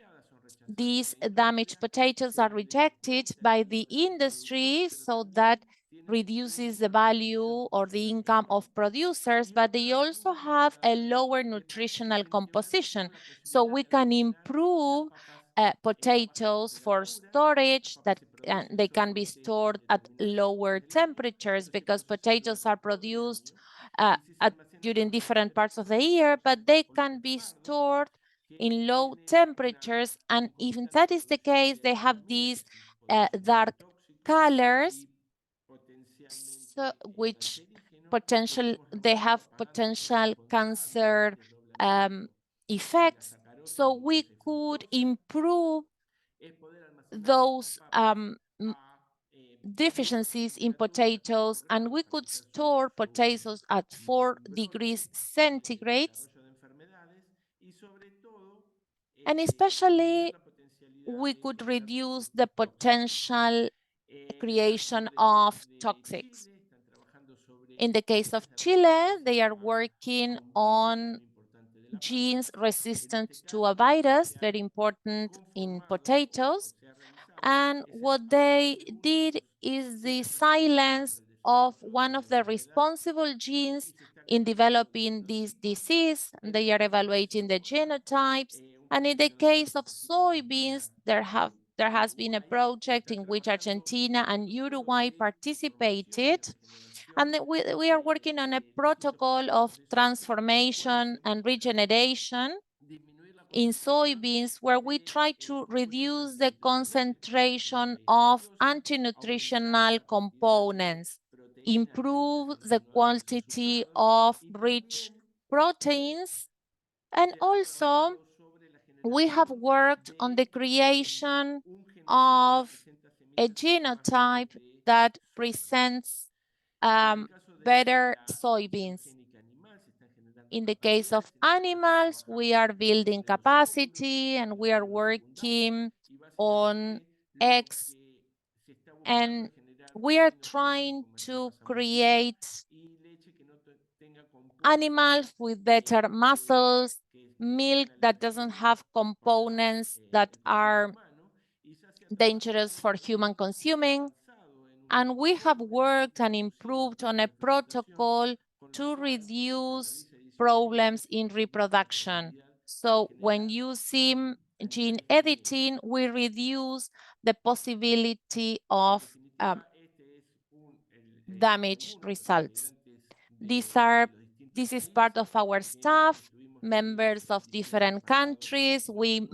These damaged potatoes are rejected by the industry, so that reduces the value or the income of producers, but they also have a lower nutritional composition. So we can improve potatoes for storage, that they can be stored at lower temperatures, because potatoes are produced during different parts of the year, but they can be stored in low temperatures. And if that is the case, they have these dark colors, so which they have potential cancer effects. So we could improve those deficiencies in potatoes, and we could store potatoes at 4 degrees centigrade. And especially, we could reduce the potential creation of toxics. In the case of Chile, they are working on genes resistant to a virus, very important in potatoes. And what they did is the silence of one of the responsible genes in developing this disease. They are evaluating the genotypes. And in the case of soybeans, there has been a project in which Argentina and Uruguay participated. And we are working on a protocol of transformation and regeneration in soybeans, where we try to reduce the concentration of anti-nutritional components, improve the quantity of rich proteins, and also we have worked on the creation of a genotype that presents better soybeans. In the case of animals, we are building capacity and we are working on eggs, and we are trying to create animals with better muscles, milk that doesn't have components that are dangerous for human consuming. And we have worked and improved on a protocol to reduce problems in reproduction. So when using gene editing, we reduce the possibility of damage results. This is part of our staff, members of different countries. We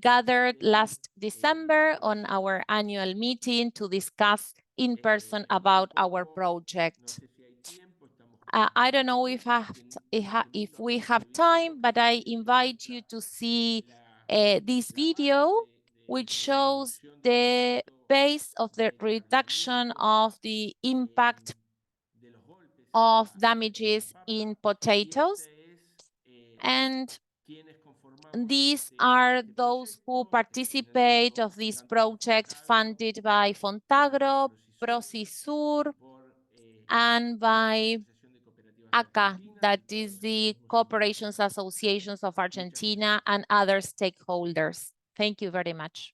gathered last December on our annual meeting to discuss in person about our project. I don't know if we have time, but I invite you to see this video, which shows the base of the reduction of the impact of damages in potatoes. And these are those who participate of this project funded by FONTAGRO, Prosisur, and by ACA, that is the Cooperations Associations of Argentina, and other stakeholders. Thank you very much.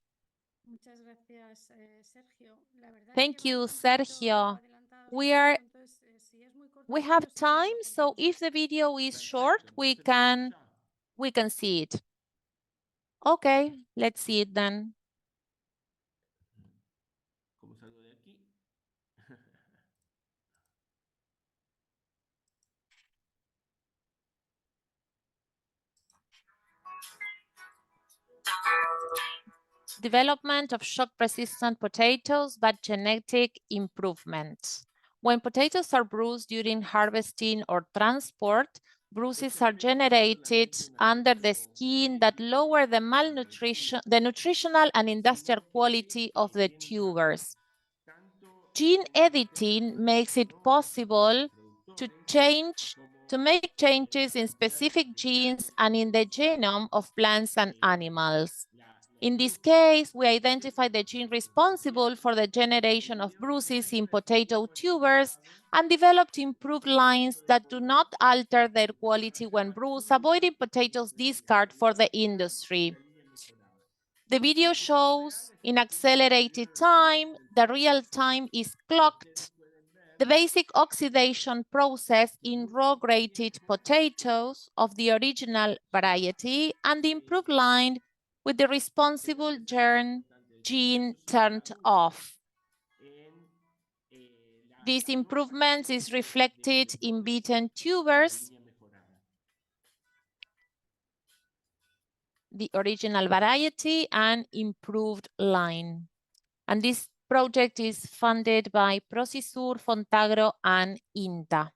Thank you, Sergio. We have time, so if the video is short, we can see it. Okay, let's see it then. Development of shock-resistant potatoes, but genetic improvement. When potatoes are bruised during harvesting or transport, Bruises are generated under the skin that lower the malnutrition, the nutritional and industrial quality of the tubers. Gene editing makes it possible to make changes in specific genes and in the genome of plants and animals. In this case, we identify the gene responsible for the generation of bruises in potato tubers and developed improved lines that do not alter their quality when bruised, avoiding potatoes discard for the industry. The video shows in accelerated time, the real time is clocked, the basic oxidation process in raw-graded potatoes of the original variety and the improved line with the responsible gene turned off. These improvements is reflected in beaten tubers, the original variety, and improved line. And this project is funded by Procisur, FONTAGRO, and INTA.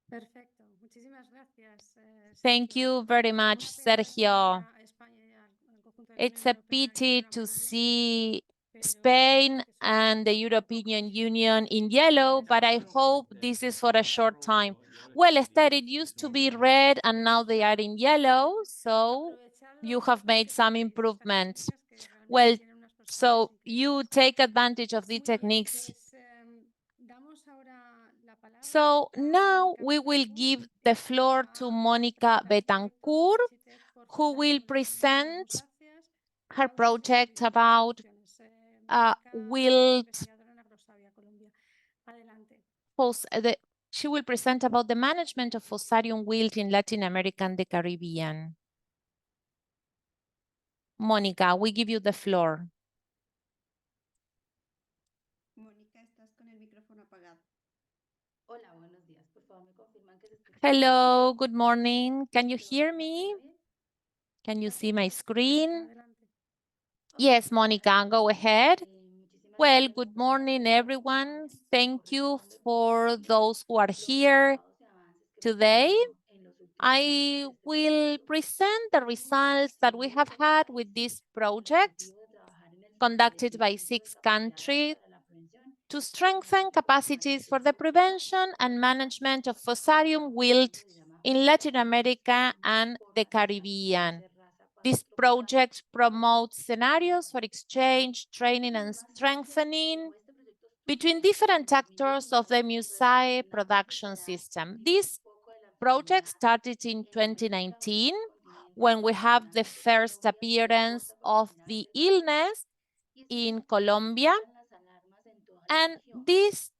Perfecto. Muchísimas gracias. Thank you very much, Sergio. It's a pity to see Spain and the European Union in yellow, but I hope this is for a short time. Well, Esther, it used to be red and now they are in yellow, so you have made some improvements. Well, so you take advantage of the techniques. So now we will give the floor to Mónica Betancourt, who will present her project about she will present about the management of Fusarium wilt in Latin America and the Caribbean. Mónica, we give you the floor. Mónica, estás con el micrófono apagado. Hola, buenos días. Por favor, me confirman que se escucha. Hello, good morning. Can you hear me? Can you see my screen? Yes, Mónica, go ahead. Well, good morning, everyone. Thank you for those who are here today. I will present the results that we have had with this project conducted by 6 countries to strengthen capacities for the prevention and management of Fusarium wilt in Latin America and the Caribbean. This project promotes scenarios for exchange, training, and strengthening between different actors of the MUSAE production system. This project started in 2019 when we have the first appearance of the illness in Colombia, and this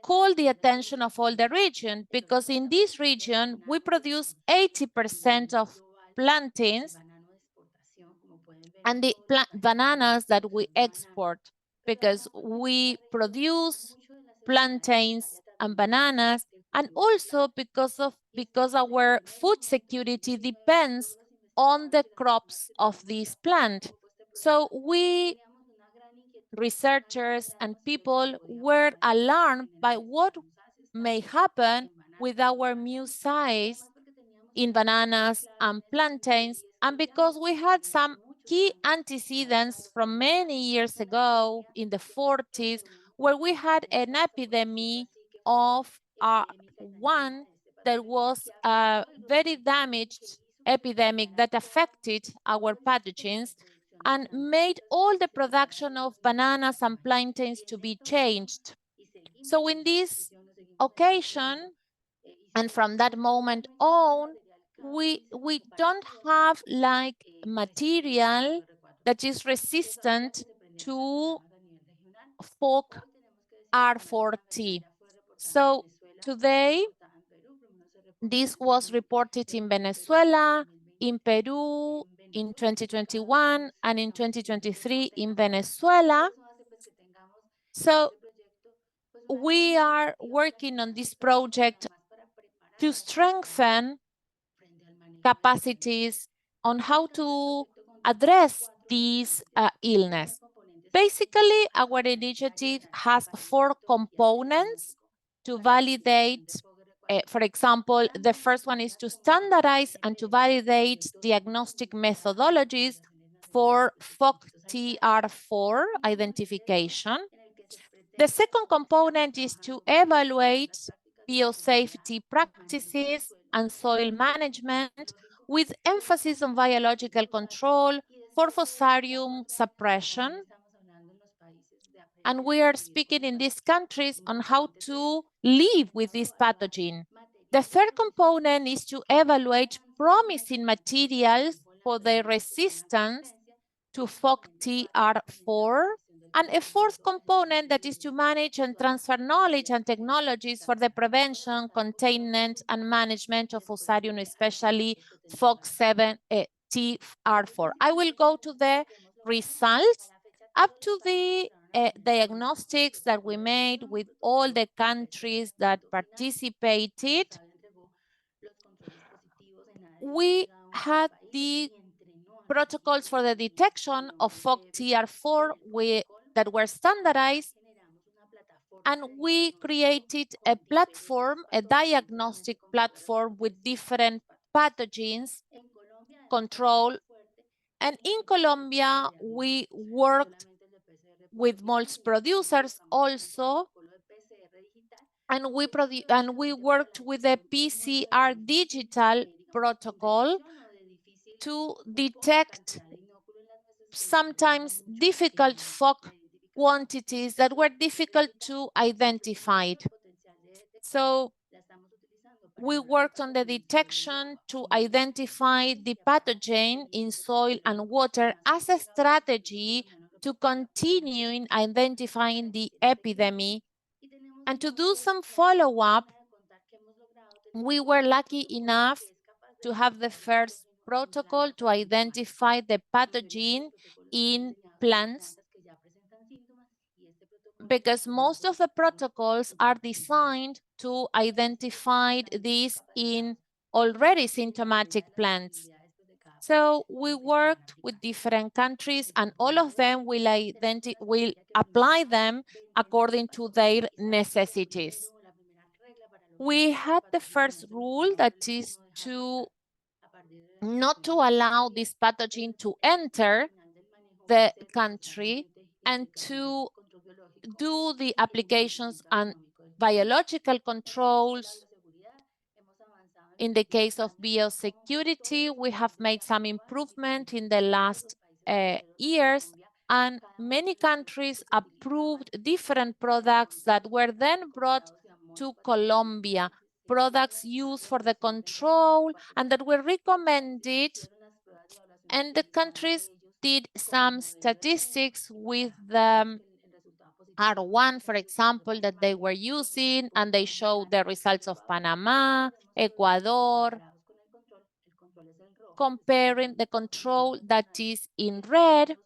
called the attention of all the region because in this region we produce 80% of plantains and the bananas that we export because we produce plantains and bananas, and also because our food security depends on the crops of this plant. So we researchers and people were alarmed by what may happen with our MUSAEs in bananas and plantains, and because we had some key antecedents from many years ago in the 40s, where we had an epidemic of one that was a very damaged epidemic that affected our pathogens and made all the production of bananas and plantains to be changed. So in this occasion, and from that moment on, we don't have like material that is resistant to FOC R4T. So today, this was reported in Venezuela, in Peru, in 2021, and in 2023 in Venezuela. So we are working on this project to strengthen capacities on how to address this illness. Basically, our initiative has 4 components to validate For example, the first one is to standardize and to validate diagnostic methodologies for FONTAGRO identification. The second component is to evaluate biosafety practices and soil management with emphasis on biological control for fusarium suppression. And we are speaking in these countries on how to live with this pathogen. The third component is to evaluate promising materials for their resistance to FONTAGRO. And a fourth component that is to manage and transfer knowledge and technologies for the prevention, containment, and management of fusarium, especially FOX7TR4. I will go to the results up to the diagnostics that we made with all the countries that participated. We had the protocols for the detection of FOXTR4 that were standardized, and we created a platform, a diagnostic platform with different pathogens control. And in Colombia, we worked with most producers also, and we worked with the PCR digital protocol to detect sometimes difficult FOC quantities that were difficult to identify. So we worked on the detection to identify the pathogen in soil and water as a strategy to continue in identifying the epidemic. And to do some follow-up, we were lucky enough to have the first protocol to identify the pathogen in plants, because most of the protocols are designed to identify this in already symptomatic plants. So we worked with different countries, and all of them will apply them according to their necessities. We had the first rule, that is to not to allow this pathogen to enter the country, and to do the applications and biological controls. In the case of biosecurity, we have made some improvement in the last years, and many countries approved different products that were then brought to Colombia, products used for the control and that were recommended. And the countries did some statistics with the R1, for example, that they were using, and they showed the results of Panama, Ecuador, comparing the control that is in red,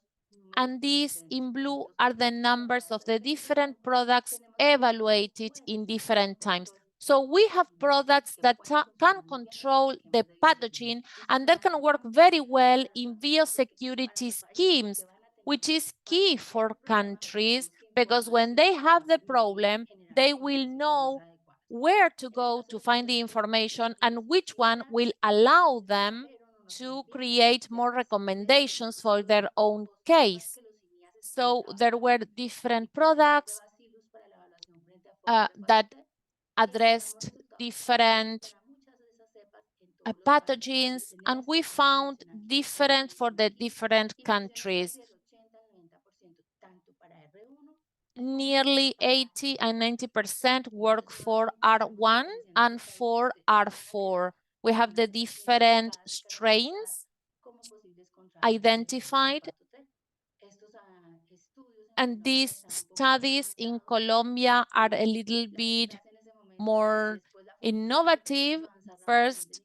and these in blue are the numbers of the different products evaluated in different times. So we have products that can control the pathogen and that can work very well in biosecurity schemes, which is key for countries, because when they have the problem, they will know where to go to find the information and which one will allow them to create more recommendations for their own case. So there were different products that addressed different pathogens, and we found different for the different countries. Nearly 80 and 90% work for R1 and for R4. We have the different strains identified, and these studies in Colombia are a little bit more innovative. First,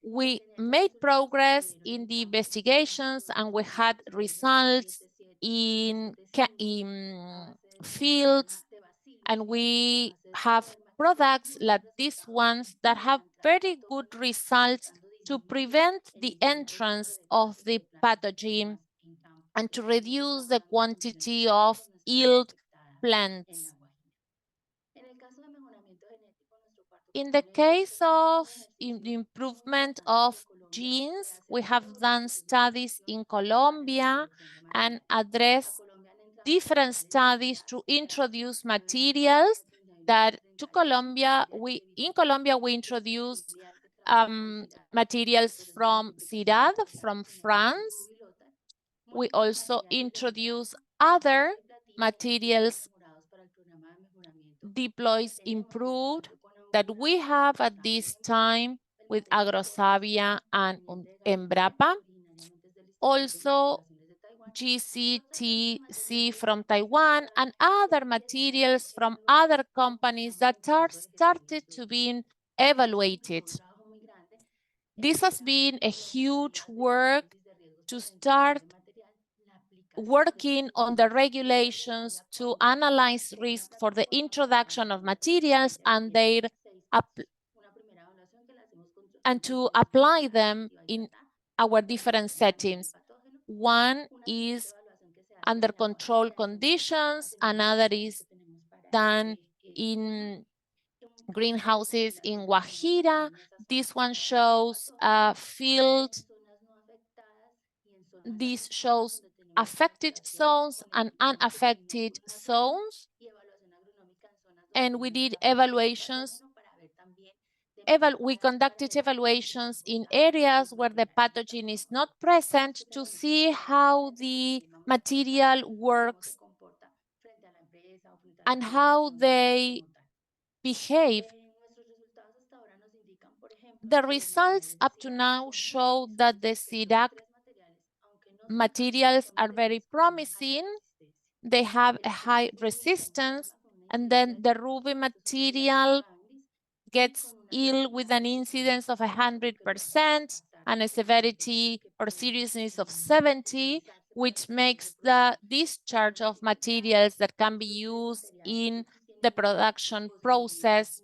we made progress in the investigations and we had results in fields, and we have products like these ones that have very good results to prevent the entrance of the pathogen and to reduce the quantity of ill plants. In the case of the improvement of genes, we have done studies in Colombia and addressed different studies to introduce materials that in Colombia we introduced materials from CIRAD, from France. We also introduce other materials deploys improved that we have at this time with Agrosavia and Embrapa. Also GCTC from Taiwan and other materials from other companies that are started to be evaluated. This has been a huge work to start working on the regulations to analyze risk for the introduction of materials and to apply them in our different settings. One is under control conditions, another is done in greenhouses in Guajira. This one shows a field. This shows affected zones and unaffected zones. And we did evaluations. We conducted evaluations in areas where the pathogen is not present to see how the material works and how they behave. The results up to now show that the CIRAC materials are very promising. They have a high resistance, and then the Ruby material gets ill with an incidence of 100% and a severity or seriousness of 70, which makes the discharge of materials that can be used in the production process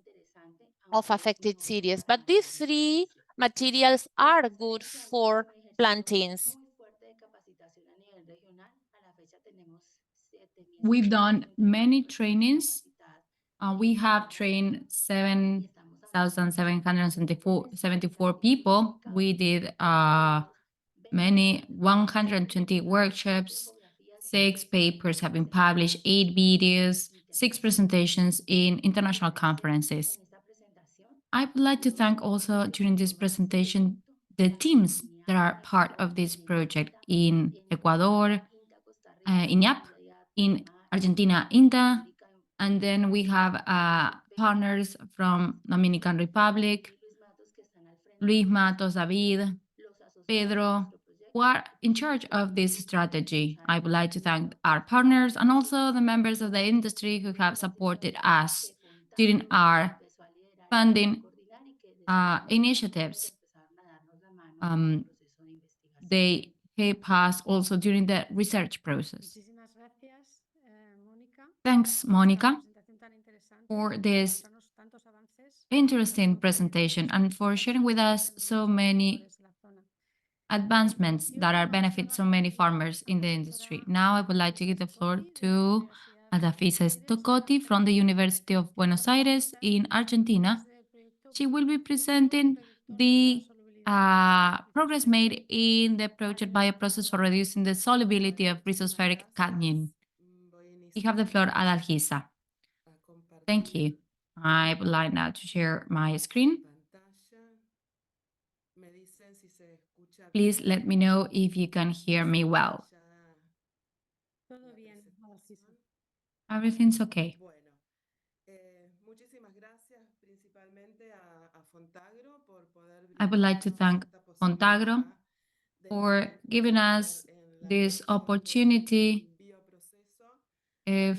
of affected series. But these three materials are good for plantains. We've done many trainings. We have trained 7,774 people. We did many 120 workshops, 6 papers have been published, 8 videos, 6 presentations in international conferences. I would like to thank also during this presentation the teams that are part of this project in Ecuador, INAP, in Argentina, INTA, and then we have partners from Dominican Republic, Luis Matos, David, Pedro, who are in charge of this strategy. I would like to thank our partners and also the members of the industry who have supported us during our funding initiatives. They help us also during the research process. Thanks, Monica, for this interesting presentation and for sharing with us so many advancements that are benefit so many farmers in the industry. Now I would like to give the floor to Adafisa Stoccotti from the University of Buenos Aires in Argentina. She will be presenting the progress made in the project bioprocess for reducing the solubility of rhizospheric cadmium. You have the floor, Adalgisa. Thank you. I would like now to share my screen. Please let me know if you can hear me well. Everything's okay. I would like to thank FONTAGRO for giving us this opportunity of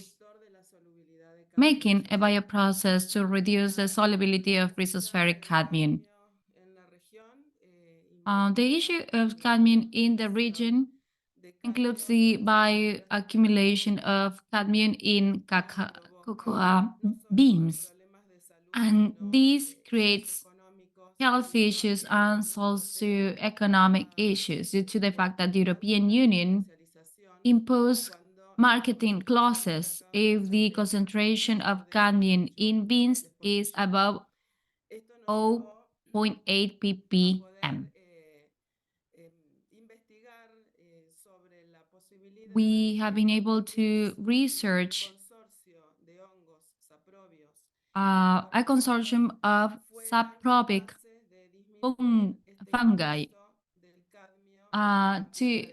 making a bioprocess to reduce the solubility of rhizospheric cadmium. The issue of cadmium in the region includes the bioaccumulation of cadmium in cocoa beans, and this creates health issues and socioeconomic issues due to the fact that the European Union imposed marketing clauses if the concentration of cadmium in beans is above 0.8 ppm. We have been able to research a consortium of saprobic fungi to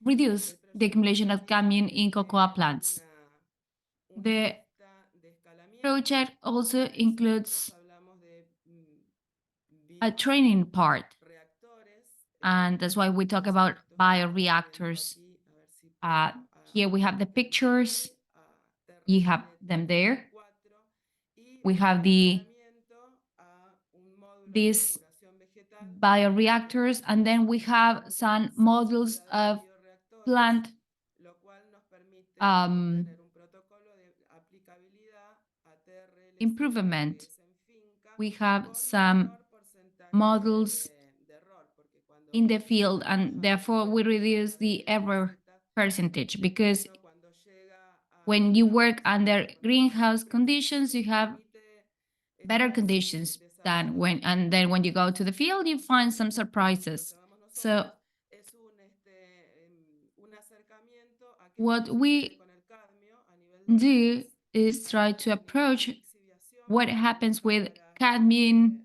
reduce the accumulation of cadmium in cocoa plants. The project also includes a training part, and that's why we talk about bioreactors. Here we have the pictures. You have them there. We have these bioreactors, and then we have some models of plant improvement. We have some models in the field, and therefore we reduce the error percentage, because when you work under greenhouse conditions, you have better conditions than when you go to the field, you find some surprises. So what we do is try to approach what happens with cadmium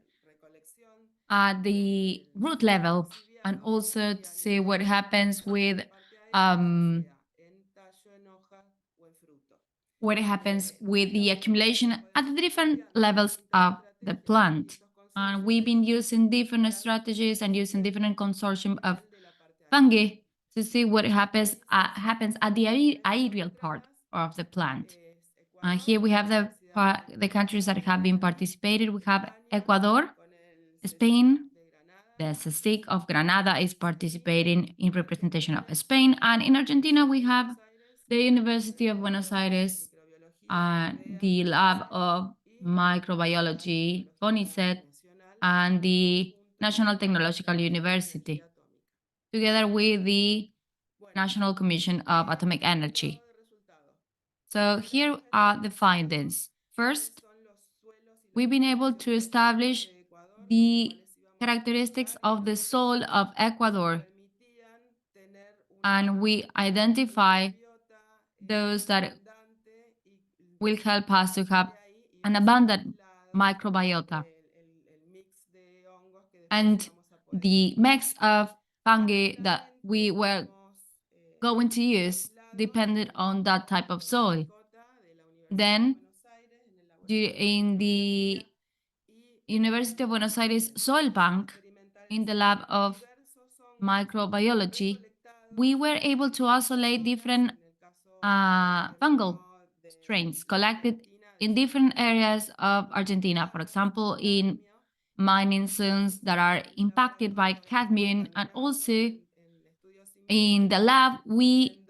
at the root level, and also to see what happens with the accumulation at the different levels of the plant. And we've been using different strategies and using different consortium of fungi to see what happens at the aerial part of the plant. Here we have the countries that have been participated. We have Ecuador, Spain, the CSIC of Granada is participating in representation of Spain, and in Argentina we have the University of Buenos Aires, the Lab of Microbiology, CONICET, and the National Technological University, together with the National Commission of Atomic Energy. So here are the findings. First, we've been able to establish the characteristics of the soil of Ecuador, and we identify those that will help us to have an abundant microbiota. And the mix of fungi that we were going to use depended on that type of soil. Then, in the University of Buenos Aires Soil Bank, in the Lab of Microbiology, we were able to isolate different fungal strains collected in different areas of Argentina. For example, in mining zones that are impacted by cadmium, and also in the lab, we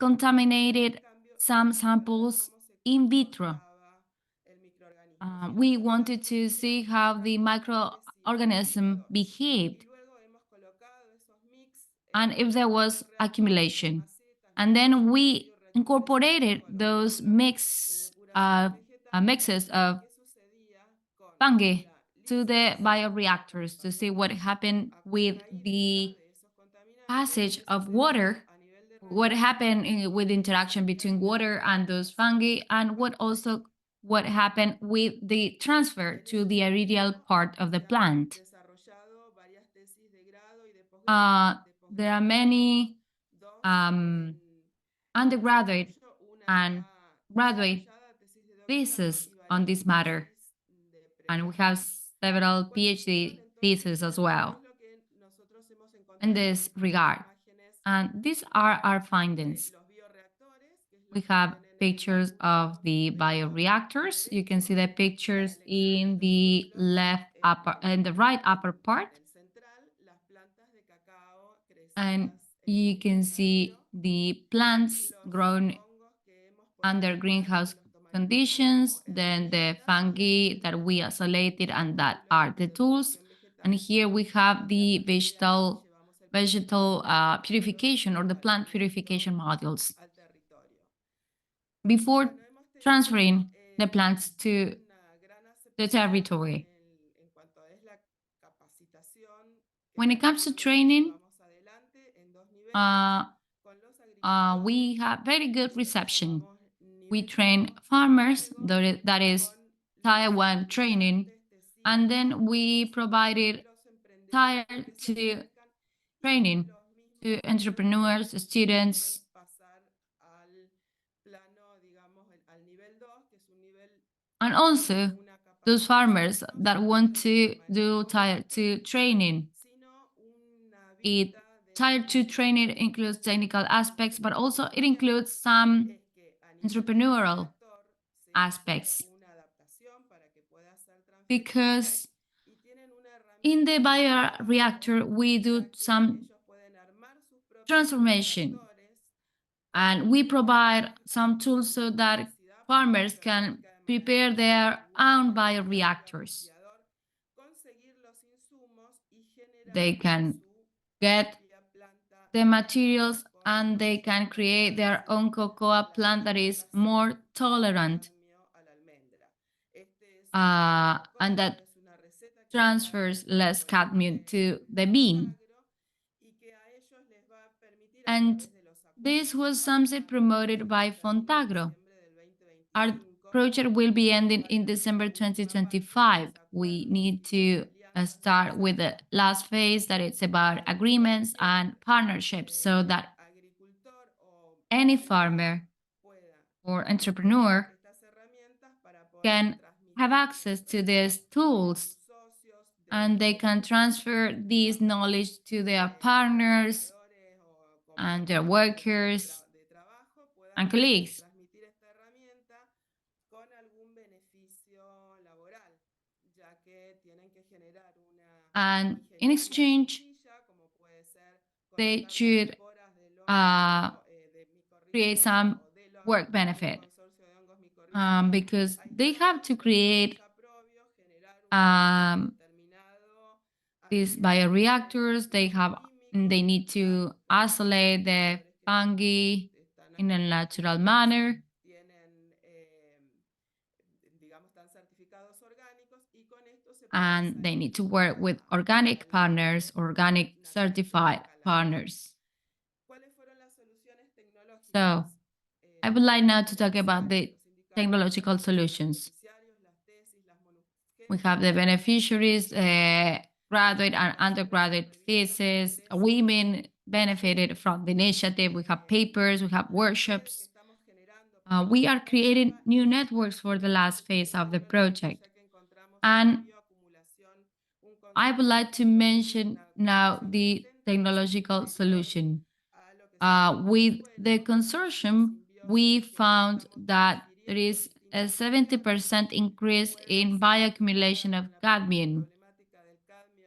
contaminated some samples in vitro. We wanted to see how the microorganism behaved and if there was accumulation. And then we incorporated those mixes of fungi to the bioreactors to see what happened with the passage of water, what happened with interaction between water and those fungi, and what happened with the transfer to the aerial part of the plant. There are many undergraduate and graduate theses on this matter, and we have several PhD theses as well in this regard. And these are our findings. We have pictures of the bioreactors. You can see the pictures in the right upper part. And you can see the plants grown under greenhouse conditions, then the fungi that we isolated, and that are the tools. And here we have the vegetal purification, or the plant purification modules, before transferring the plants to the territory. When it comes to training, we have very good reception. We train farmers, that is Tier 1 training, and then we provided Tier 2 training to entrepreneurs, students, and also those farmers that want to do Tier 2 training. Tier 2 training includes technical aspects, but also it includes some entrepreneurial aspects. Because in the bioreactor, we do some transformation and we provide some tools so that farmers can prepare their own bioreactors. They can get the materials and they can create their own cocoa plant that is more tolerant and that transfers less cadmium to the bean. And this was something promoted by FONTAGRO. Our project will be ending in December 2025. We need to start with the last phase, that it's about agreements and partnerships, so that any farmer or entrepreneur can have access to these tools and they can transfer this knowledge to their partners and their workers and colleagues. And in exchange, they should create some work benefit because they have to create these bioreactors. They need to isolate the fungi in a natural manner. And they need to work with organic partners, organic certified partners. So I would like now to talk about the technological solutions. We have the beneficiaries, graduate and undergraduate thesis. Women benefited from the initiative. We have papers, we have workshops. We are creating new networks for the last phase of the project. And I would like to mention now the technological solution. With the consortium, we found that there is a 70% increase in bioaccumulation of cadmium.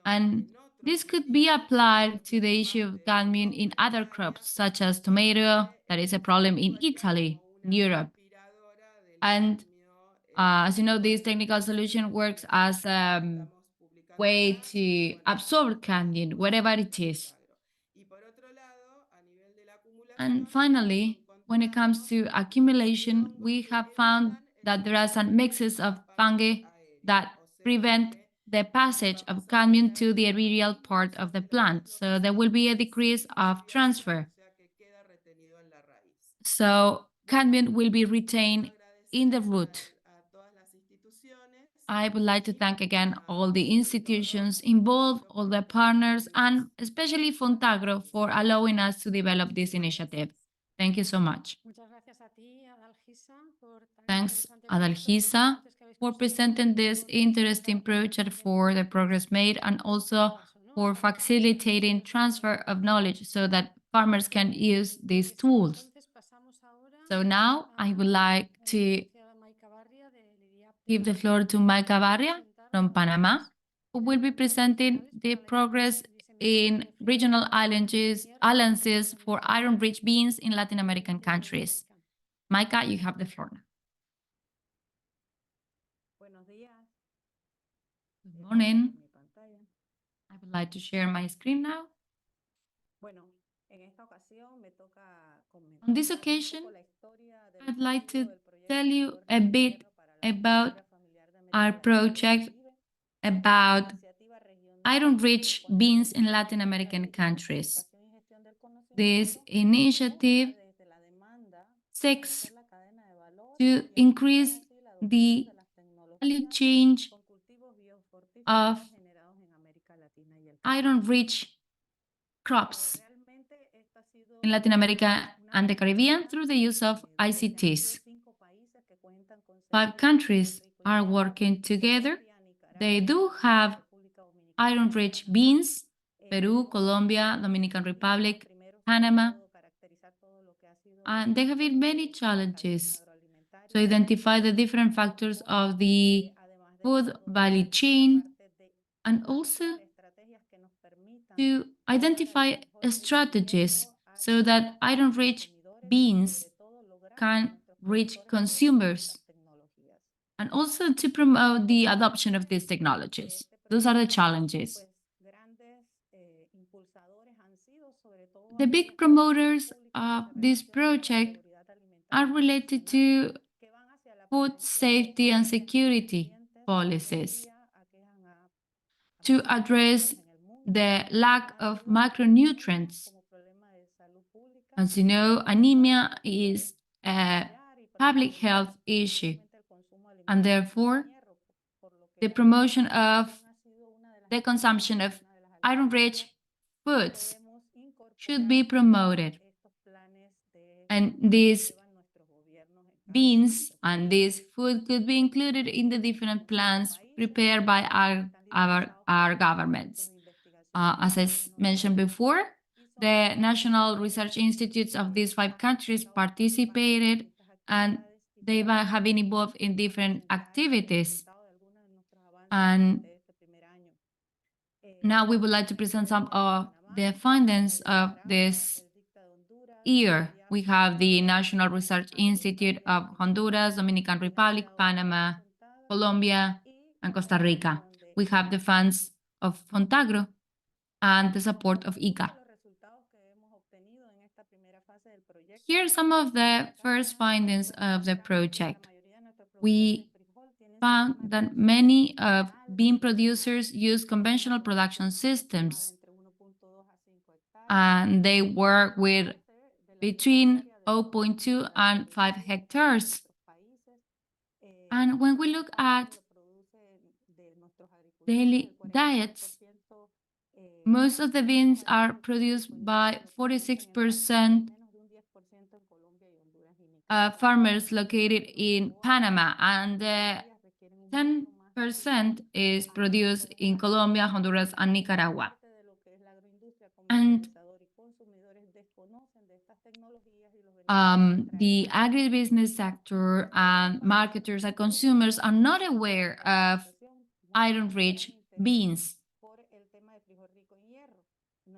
And this could be applied to the issue of cadmium in other crops, such as tomato, that is a problem in Italy, in Europe. And as you know, this technical solution works as a way to absorb cadmium, whatever it is. And finally, when it comes to accumulation, we have found that there are some mixes of fungi that prevent the passage of cadmium to the aerial part of the plant. So there will be a decrease of transfer. So cadmium will be retained in the root. I would like to thank again all the institutions involved, all the partners, and especially FONTAGRO for allowing us to develop this initiative. Thank you so much. Thanks, Adalgisa, for presenting this interesting project for the progress made and also for facilitating transfer of knowledge so that farmers can use these tools. So now I would like to give the floor to Maika Barria from Panama, who will be presenting the progress in regional alliances for iron-rich beans in Latin American countries. Maika, you have the floor now. Good morning. I would like to share my screen now. On this occasion, I'd like to tell you a bit about our project, about iron-rich beans in Latin American countries. This initiative seeks to increase the value chain of iron-rich crops in Latin America and the Caribbean through the use of ICTs. 5 countries are working together. They do have iron-rich beans: Peru, Colombia, Dominican Republic, Panama, and there have been many challenges to identify the different factors of the food value chain and also to identify strategies so that iron-rich beans can reach consumers and also to promote the adoption of these technologies. Those are the challenges. The big promoters of this project are related to food safety and security policies to address the lack of macronutrients. As you know, anemia is a public health issue, and therefore the promotion of the consumption of iron-rich foods should be promoted. And these beans and this food could be included in the different plans prepared by our governments. As I mentioned before, the national research institutes of these 5 countries participated and they have been involved in different activities. And now we would like to present some of the findings of this year. We have the National Research Institute of Honduras, Dominican Republic, Panama, Colombia, and Costa Rica. We have the funds of FONTAGRO and the support of ICA. Here are some of the first findings of the project. We found that many of bean producers use conventional production systems, and they work with between 0.2 and 5 hectares. And when we look at daily diets, most of the beans are produced by 46% farmers located in Panama, and 10% is produced in Colombia, Honduras, and Nicaragua. And the agribusiness sector and marketers and consumers are not aware of iron-rich beans.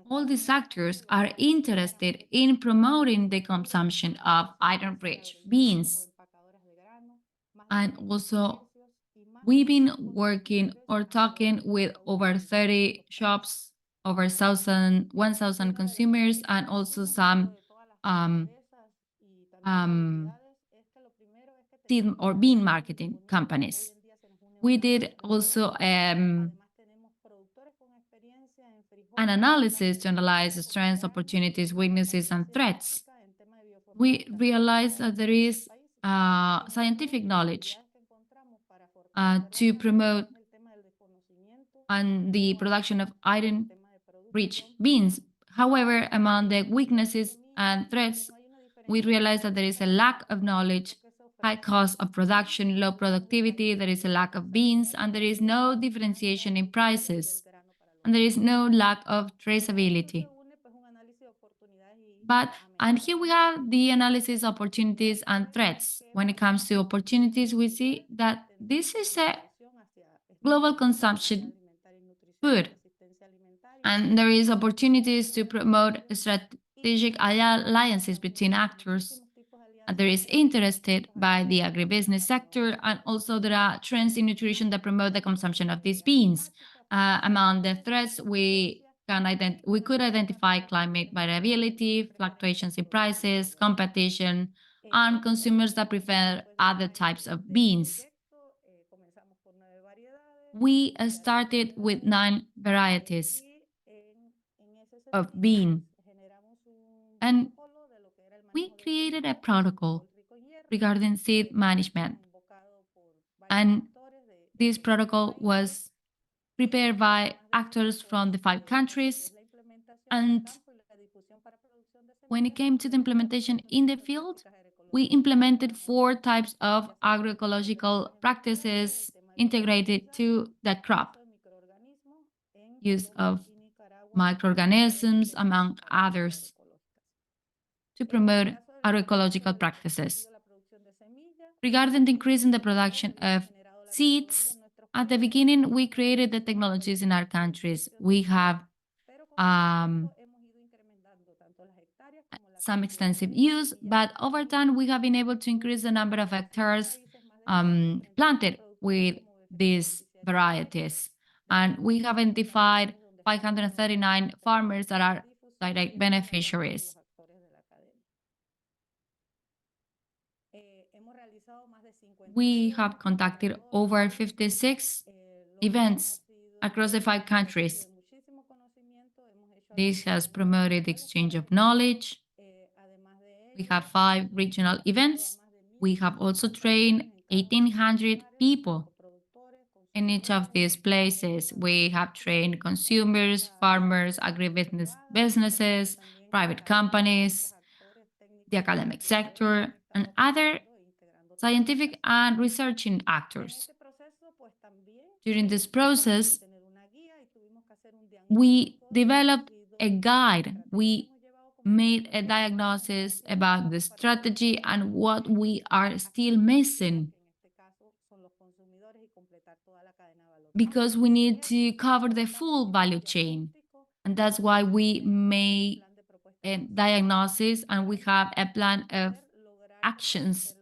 All these actors are interested in promoting the consumption of iron-rich beans. And also, we've been working or talking with over 30 shops, over 1,000 consumers, and also some seed or bean marketing companies. We did also an analysis to analyze the strengths, opportunities, weaknesses, and threats. We realized that there is scientific knowledge to promote and the production of iron-rich beans. However, among the weaknesses and threats, we realized that there is a lack of knowledge, high cost of production, low productivity, there is a lack of beans, and there is no differentiation in prices, and there is no lack of traceability. And here we have the analysis, opportunities, and threats. When it comes to opportunities, we see that this is a global consumption food, and there is opportunities to promote strategic alliances between actors. And there is interest by the agribusiness sector, and also there are trends in nutrition that promote the consumption of these beans. Among the threats, we could identify climate variability, fluctuations in prices, competition, and consumers that prefer other types of beans. We started with 9 varieties of bean, and we created a protocol regarding seed management. And this protocol was prepared by actors from the 5 countries. And when it came to the implementation in the field, we implemented 4 types of agroecological practices integrated to the crop. Use of microorganisms, among others, to promote agroecological practices. Regarding the increase in the production of seeds, at the beginning, we created the technologies in our countries. We have some extensive use, but over time, we have been able to increase the number of hectares planted with these varieties. And we have identified 539 farmers that are direct beneficiaries. We have conducted over 56 events across the 5 countries. This has promoted the exchange of knowledge. We have 5 regional events. We have also trained 1,800 people. In each of these places, we have trained consumers, farmers, agribusiness businesses, private companies, the academic sector, and other scientific and researching actors. During this process, we developed a guide. We made a diagnosis about the strategy and what we are still missing, because we need to cover the full value chain. And that's why we made a diagnosis and we have a plan of actions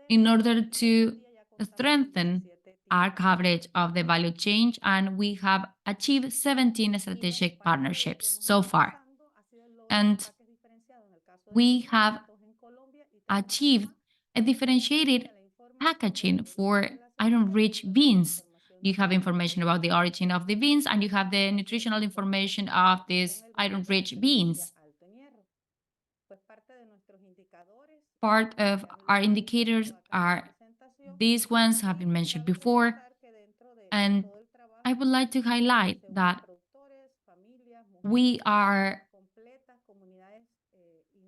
in order to strengthen our coverage of the value chain, and we have achieved 17 strategic partnerships so far. And we have achieved a differentiated packaging for iron-rich beans. You have information about the origin of the beans, and you have the nutritional information of these iron-rich beans. Part of our indicators are these ones have been mentioned before, and I would like to highlight that we are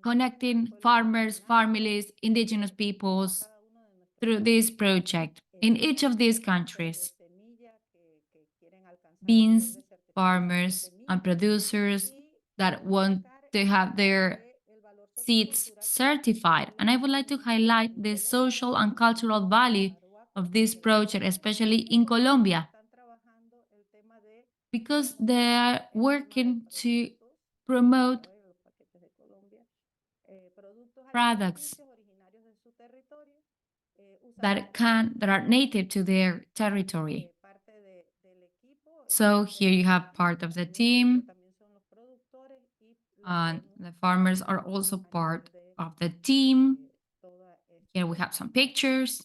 connecting farmers, families, indigenous peoples through this project in each of these countries. Beans, farmers, and producers that want to have their seeds certified. And I would like to highlight the social and cultural value of this project, especially in Colombia, because they are working to promote products that are native to their territory. So here you have part of the team, and the farmers are also part of the team. Here we have some pictures.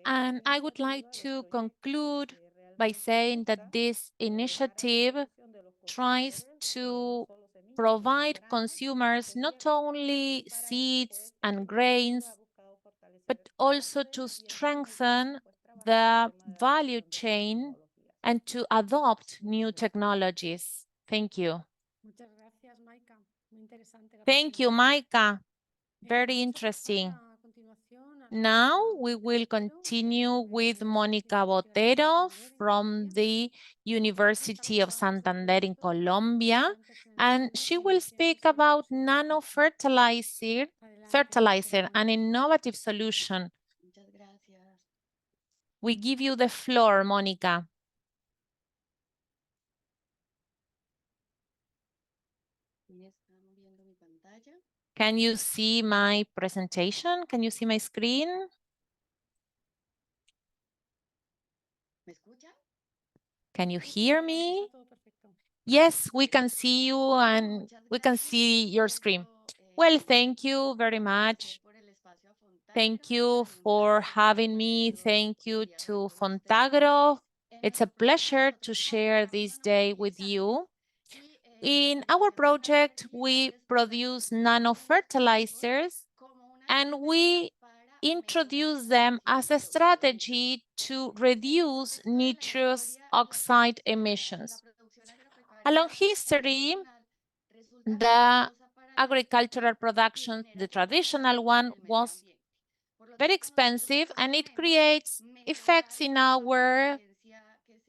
And I would like to conclude by saying that this initiative tries to provide consumers not only seeds and grains, but also to strengthen the value chain and to adopt new technologies. Thank you. Thank you, Maika. Very interesting. Now we will continue with Mónica Botero from the University of Santander in Colombia, and she will speak about nano-fertilizer, an innovative solution. We give you the floor, Mónica. Can you see my presentation? Can you see my screen? Can you hear me? Yes, we can see you and we can see your screen. Well, thank you very much Thank you for having me. Thank you to FONTAGRO. It's a pleasure to share this day with you. In our project, we produce nanofertilizers and we introduce them as a strategy to reduce nitrous oxide emissions. Along history, the agricultural production, the traditional one, was very expensive and it creates effects in our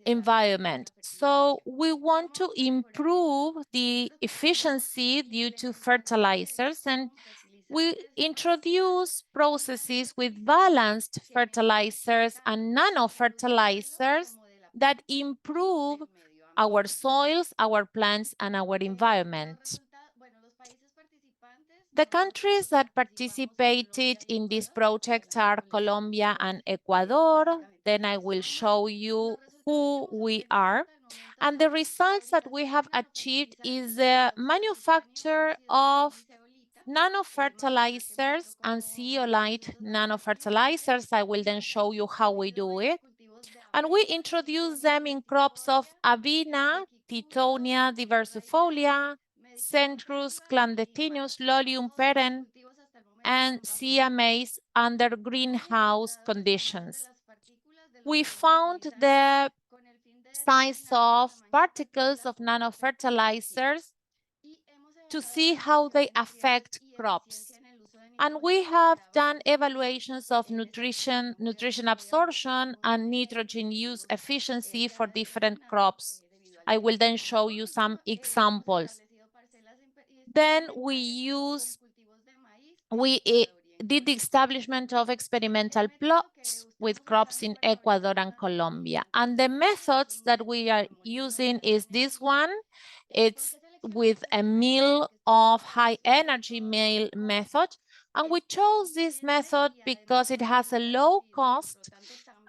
environment. So we want to improve the efficiency due to fertilizers, and we introduce processes with balanced fertilizers and nanofertilizers that improve our soils, our plants, and our environment. The countries that participated in this project are Colombia and Ecuador. Then I will show you who we are. And the results that we have achieved is the manufacture of nanofertilizers and zeolite nanofertilizers. I will then show you how we do it. And we introduce them in crops of Avena, Tithonia diversifolia, Centrus clandestinus, Lolium peren, and Sea maize under greenhouse conditions. We found the size of particles of nanofertilizers to see how they affect crops. And we have done evaluations of nutrition absorption and nitrogen use efficiency for different crops. I will then show you some examples. Then we did the establishment of experimental plots with crops in Ecuador and Colombia. And the methods that we are using is this one. It's with a meal of high energy meal method. And we chose this method because it has a low cost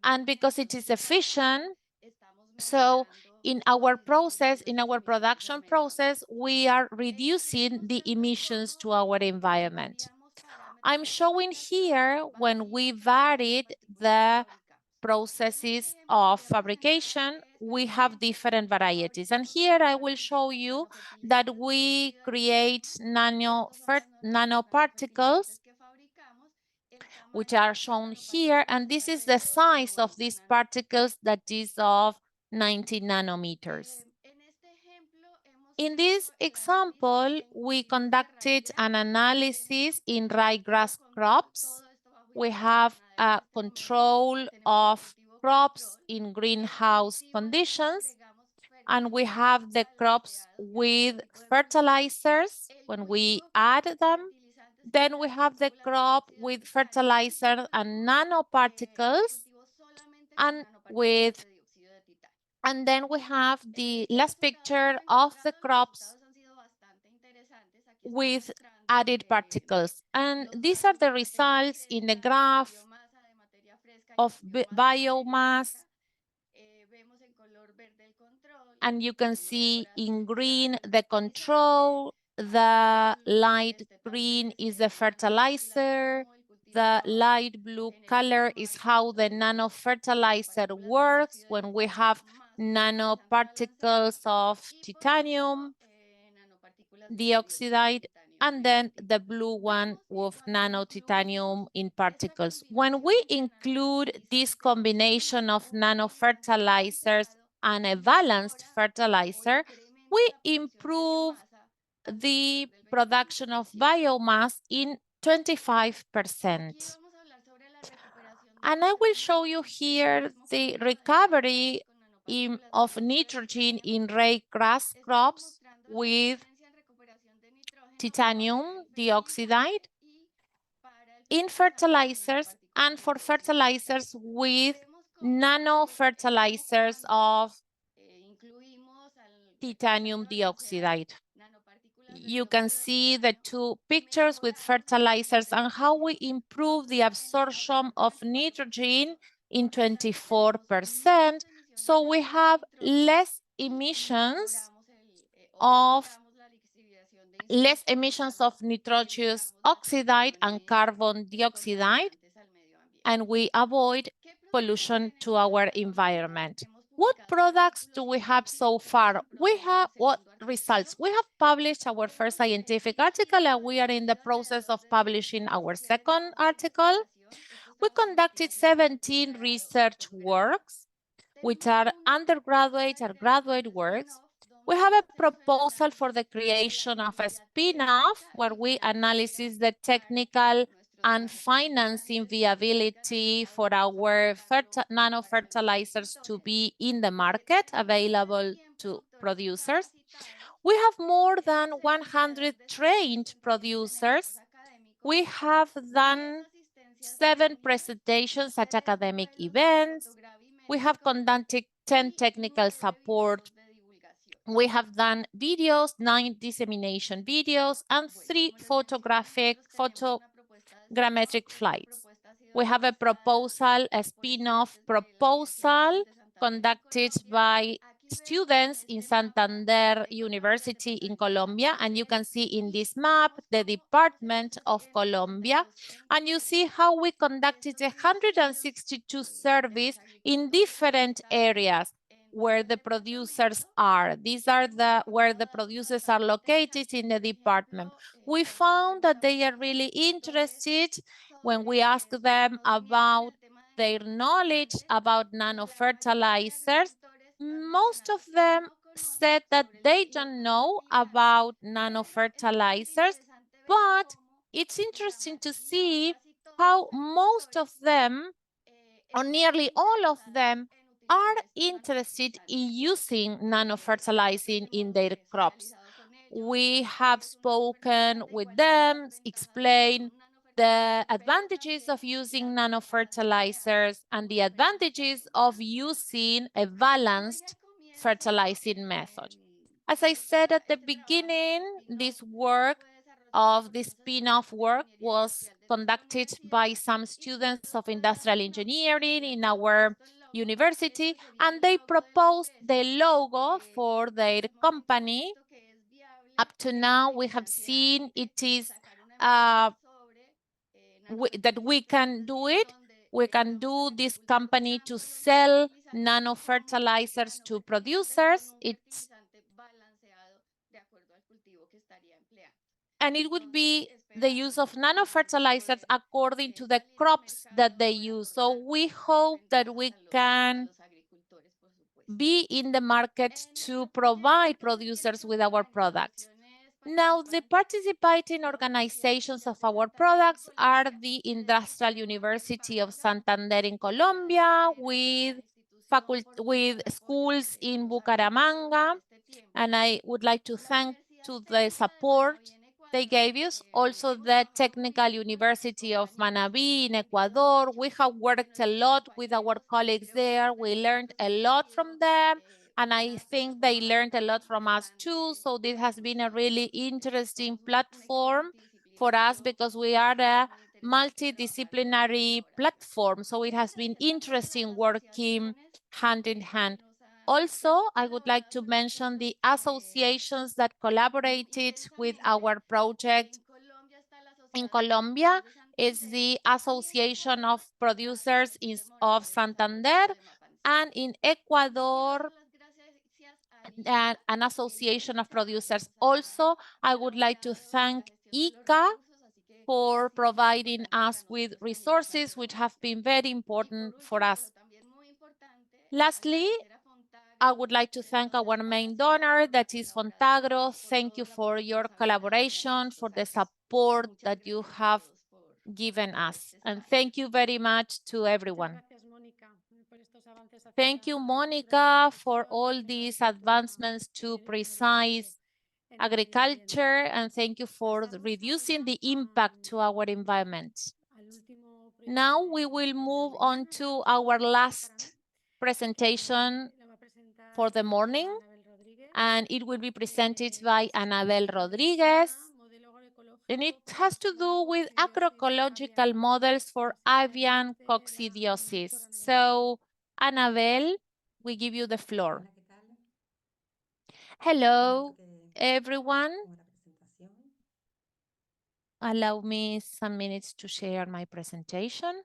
and because it is efficient. So in our process, in our production process, we are reducing the emissions to our environment. I'm showing here when we varied the processes of fabrication, we have different varieties. And here I will show you that we create nanoparticles, which are shown here. And this is the size of these particles that is of 90 nanometers. In this example, we conducted an analysis in ryegrass crops. We have a control of crops in greenhouse conditions, and we have the crops with fertilizers when we add them. Then we have the crop with fertilizer and nanoparticles, and then we have the last picture of the crops with added particles. And these are the results in the graph of biomass. And you can see in green the control, the light green is the fertilizer, the light blue color is how the nanofertilizer works when we have nanoparticles of titanium dioxide, and then the blue one with nanotitanium in particles. When we include this combination of nanofertilizers and a balanced fertilizer, we improve the production of biomass in 25%. And I will show you here the recovery of nitrogen in ryegrass crops with titanium dioxide in fertilizers and for fertilizers with nanofertilizers of titanium dioxide. You can see the two pictures with fertilizers and how we improve the absorption of nitrogen in 24%. So we have less emissions of nitrous oxide and carbon dioxide. and we avoid pollution to our environment. What products do we have so far? We have what results? We have published our first scientific article and we are in the process of publishing our second article. We conducted 17 research works, which are undergraduate or graduate works. We have a proposal for the creation of a spin-off where we analyze the technical and financing viability for our nanofertilizers to be in the market, available to producers. We have more than 100 trained producers. We have done 7 presentations at academic events. We have conducted 10 technical support. We have done videos, 9 dissemination videos, and 3 photogrammetric flights. We have a proposal, a spin-off proposal conducted by students in Santander University in Colombia. And you can see in this map, the Department of Colombia. And you see how we conducted 162 surveys in different areas where the producers are. These are where the producers are located in the department. We found that they are really interested when we ask them about their knowledge about nanofertilizers. Most of them said that they don't know about nanofertilizers, but it's interesting to see how most of them, or nearly all of them, are interested in using nanofertilizing in their crops. We have spoken with them, explained the advantages of using nanofertilizers and the advantages of using a balanced fertilizing method. As I said at the beginning, this work of this spin-off work was conducted by some students of industrial engineering in our university, and they proposed the logo for their company. Up to now, we have seen it is that we can do it. We can do this company to sell nanofertilizers to producers. And it would be the use of nanofertilizers according to the crops that they use. So we hope that we can be in the market to provide producers with our products. Now, the participating organizations of our products are the Industrial University of Santander in Colombia, with schools in Bucaramanga, and I would like to thank to the support they gave us. Also, the Technical University of Manabí in Ecuador. We have worked a lot with our colleagues there. We learned a lot from them, and I think they learned a lot from us too. So this has been a really interesting platform for us because we are a multidisciplinary platform. So it has been interesting working hand in hand. Also, I would like to mention the associations that collaborated with our project. In Colombia is the Association of Producers of Santander, and in Ecuador, an association of producers. Also, I would like to thank ICA for providing us with resources which have been very important for us. Lastly, I would like to thank our main donor, that is FONTAGRO. Thank you for your collaboration, for the support that you have given us. And thank you very much to everyone. Thank you, Monica, for all these advancements to precise agriculture, and thank you for reducing the impact to our environment. Now we will move on to our last presentation for the morning, and it will be presented by Anabel Rodriguez. And it has to do with agroecological models for avian coccidiosis. So, Anabel, we give you the floor. Hello, everyone. Allow me some minutes to share my presentation.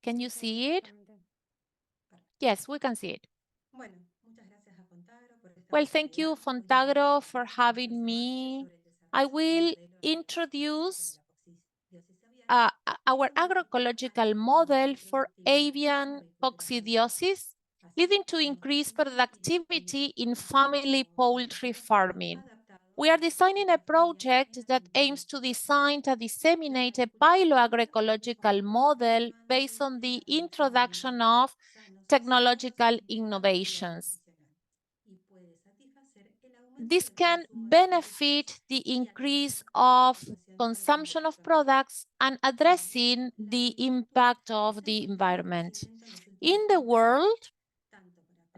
Can you see it? Perfectamente. Yes, we can see it. Bueno, muchas gracias a FONTAGRO por esta Well, thank you, oportunidad. FONTAGRO, Hoy for les voy a having presentar me. sobre el I desarrollo del will modelo agroecológico introduce para la coccidiosis aviar. our agroecological model for avian coccidiosis, leading to increased productivity in family poultry farming. We are designing a project that aims to design and disseminate a bioagroecological model based on the introduction of technological innovations. This can benefit the increase of consumption of products and addressing the impact of the environment. In the world,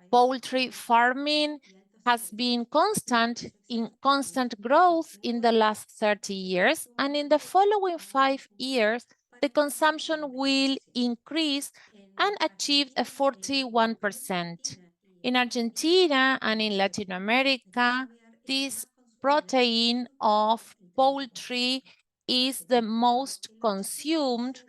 poultry farming has been in constant growth in the last 30 years, and in the following 5 years, the consumption will increase and achieve a 41%. In Argentina and in Latin America, this protein of poultry is the most consumed,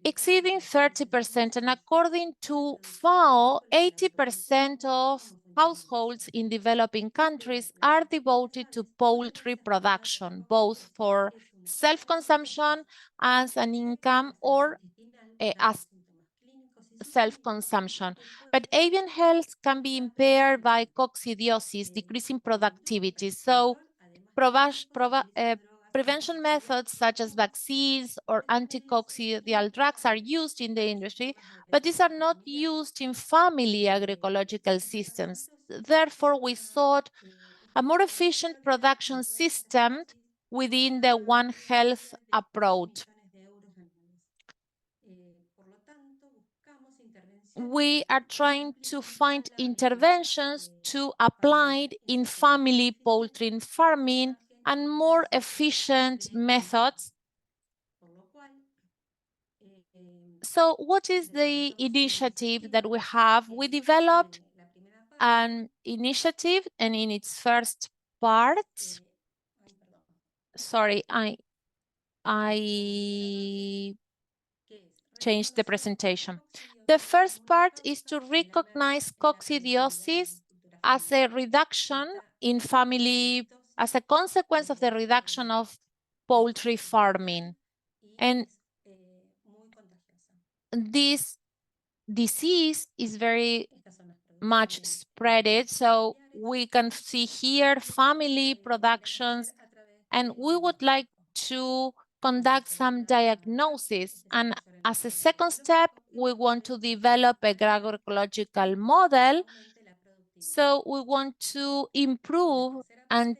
exceeding 30%. And according to FAO, 80% of households in developing countries are devoted to poultry production, both for self-consumption as an income or as self-consumption. But avian health can be impaired by coccidiosis, decreasing productivity. So prevention methods such as vaccines or anticoccidial drugs are used in the industry, but these are not used in family agroecological systems. Therefore, we sought a more efficient production system within the One Health approach. We are trying to find interventions to apply in family poultry farming and more efficient methods. So what is the initiative that we have? We developed an initiative, and in its first part, sorry, I changed the presentation. The first part is to recognize coccidiosis as a reduction in family, as a consequence of the reduction of poultry farming. And this disease is very much spreaded. So we can see here family productions, and we would like to conduct some diagnosis. And as a second step, we want to develop a agroecological model. So we want to improve and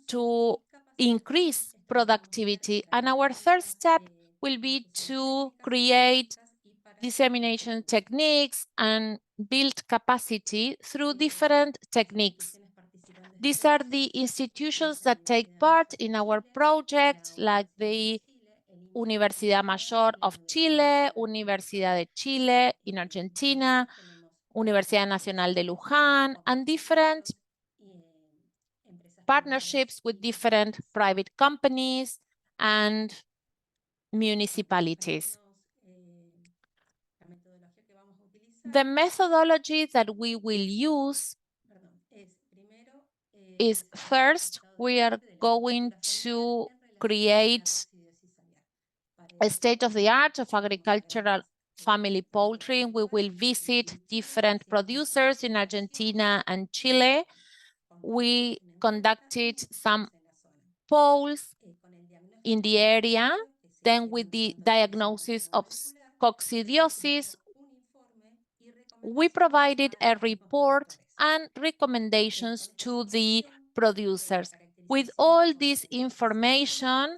to increase productivity. And our third step will be to create dissemination techniques and build capacity through different techniques. These are the institutions that take part in our project, like the Universidad Mayor of Chile, Universidad de Chile in Argentina, Universidad Nacional de Luján, and different partnerships with different private companies and municipalities. The methodology that we will use is, first, we are going to create a state-of-the-art of agricultural family poultry. We will visit different producers in Argentina and Chile. We conducted some polls in the area. Then with the diagnosis of coccidiosis, we provided a report and recommendations to the producers. With all this information,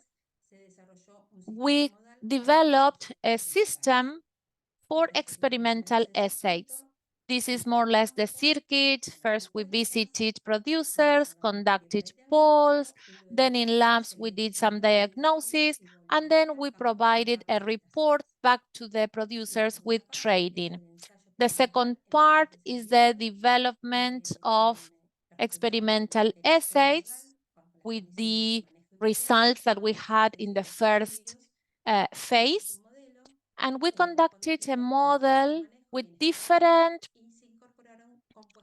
we developed a system for experimental assays. This is more or less the circuit. First, we visited producers, conducted polls, then in labs, we did some diagnosis, and then we provided a report back to the producers with training. The second part is the development of experimental assays with the results that we had in the first phase. And we conducted a model with different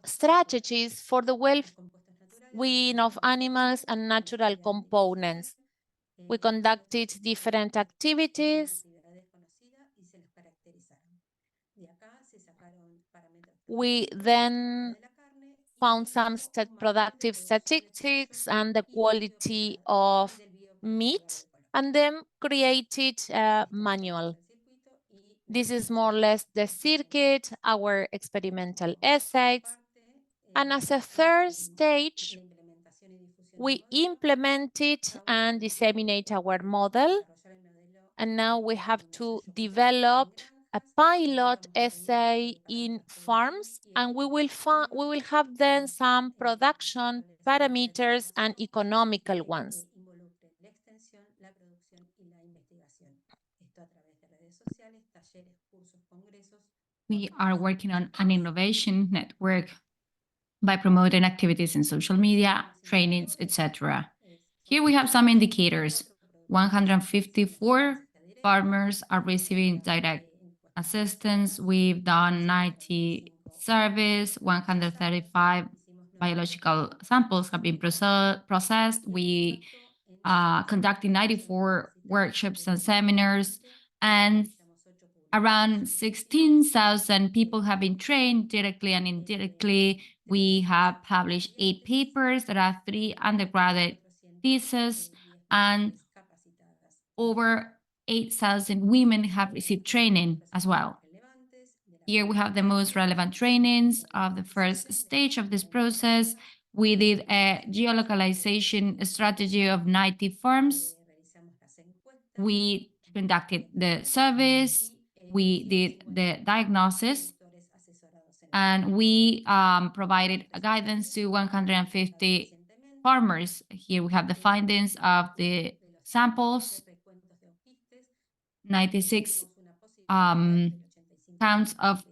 strategies for the well-being of animals and natural components. We conducted different activities. We then found some productive statistics and the quality of meat, and then created a manual. This is more or less the circuit, our experimental essays. And as a third stage, we implemented and disseminate our model. And now we have to develop a pilot essay in farms, and we will have then some production parameters and economical ones. We are working on an innovation network by promoting activities in social media, trainings, etc. Here we have some indicators. 154 farmers are receiving direct assistance. We've done 90 surveys, 135 biological samples have been processed. We conducted 94 workshops and seminars, and around 16,000 people have been trained directly and indirectly. We have published 8 papers. There are 3 undergraduate theses, and over 8,000 women have received training as well. Here we have the most relevant trainings of the first stage of this process. We did a geolocalization strategy of 90 farms. We conducted the surveys, we did the diagnosis, and we provided guidance to 150 farmers. Here we have the findings of the samples, 96 counts of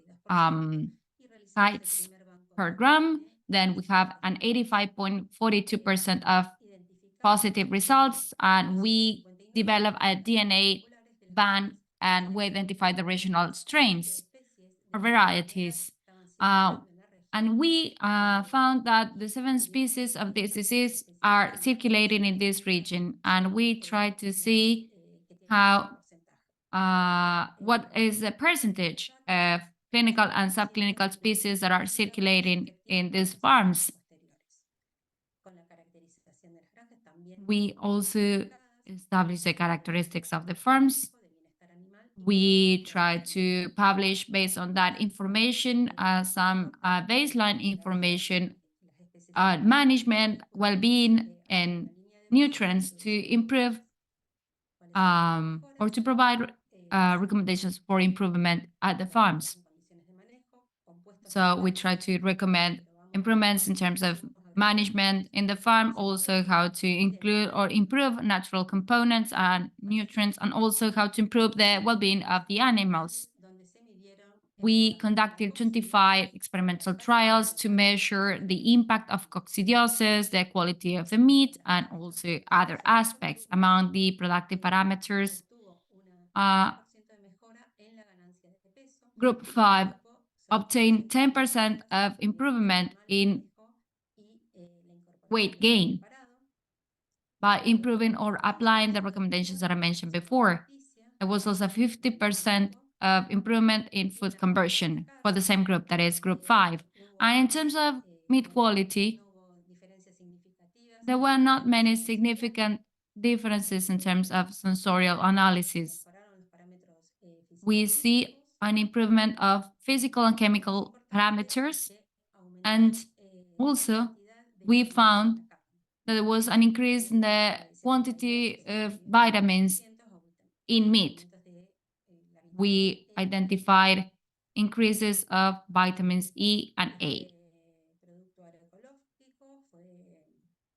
heights per gram. Then we have an 85.42% of positive results, and we develop a DNA bank, and we identify the regional strains or varieties. And we found that the 7 species of this disease are circulating in this region, and we try to see how what is the percentage of clinical and subclinical species that are circulating in these farms. We also establish the characteristics of the farms. We try to publish based on that information some baseline information, management, well-being, and nutrients to improve or to provide recommendations for improvement at the farms. So we try to recommend improvements in terms of management in the farm, also how to include or improve natural components and nutrients, and also how to improve the well-being of the animals. We conducted 25 experimental trials to measure the impact of coccidiosis, the quality of the meat, and also other aspects. Among the productive parameters, Group 5 obtained 10% of improvement in weight gain by improving or applying the recommendations that I mentioned before. There was also 50% of improvement in food conversion for the same group, that is Group 5. And in terms of meat quality, there were not many significant differences in terms of sensorial analysis. We see an improvement of physical and chemical parameters, and also we found that there was an increase in the quantity of vitamins in meat. We identified increases of vitamins E and A.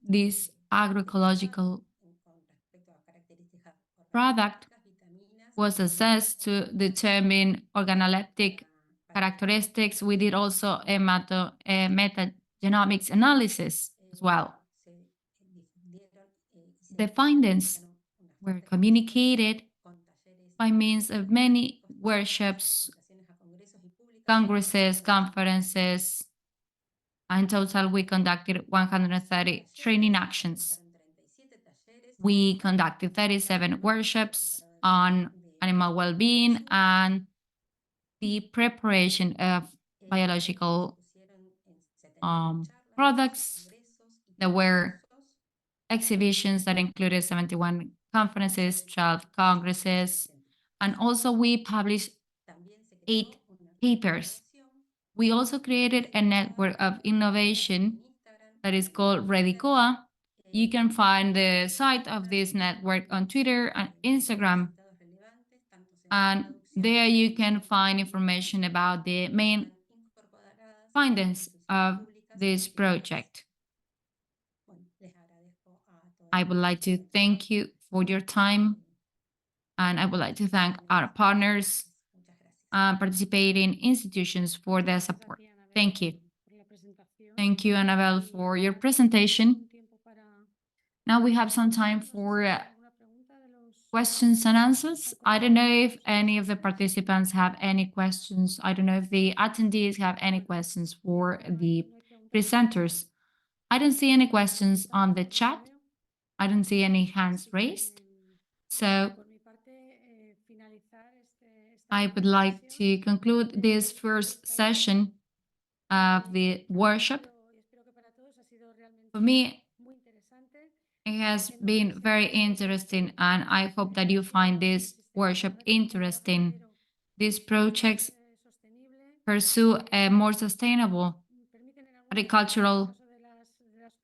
This agroecological product was assessed to determine organoleptic characteristics. We did also a metagenomics analysis as well. The findings were communicated by means of many workshops, congresses, conferences. In total, we conducted 130 training actions. We conducted 37 workshops on animal well-being and the preparation of biological products. There were exhibitions that included 71 conferences, 12 congresses, and also we published 8 papers. We also created a network of innovation that is called Redicoa. You can find the site of this network on Twitter and Instagram. And there you can find information about the main findings of this project. I would like to thank you for your time, and I would like to thank our partners and participating institutions for their support. Thank you. Thank you, Annabelle, for your presentation. Now we have some time for questions and answers. I don't know if any of the participants have any questions. I don't know if the attendees have any questions for the presenters. I don't see any questions on the chat. I don't see any hands raised. So I would like to conclude this first session of the workshop. For me, it has been very interesting, and I hope that you find this workshop interesting. These projects pursue a more sustainable agricultural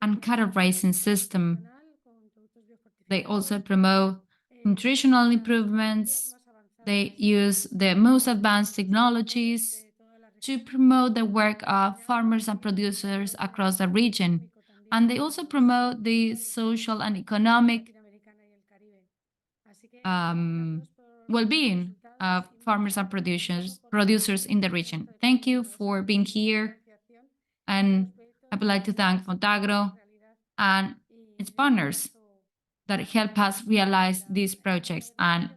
and cattle raising system. They also promote nutritional improvements. They use the most advanced technologies to promote the work of farmers and producers across the region. And they also promote the social and economic well-being of farmers and producers in the region. Thank you for being here. And I would like to thank FONTAGRO and its partners that help us realize these projects. And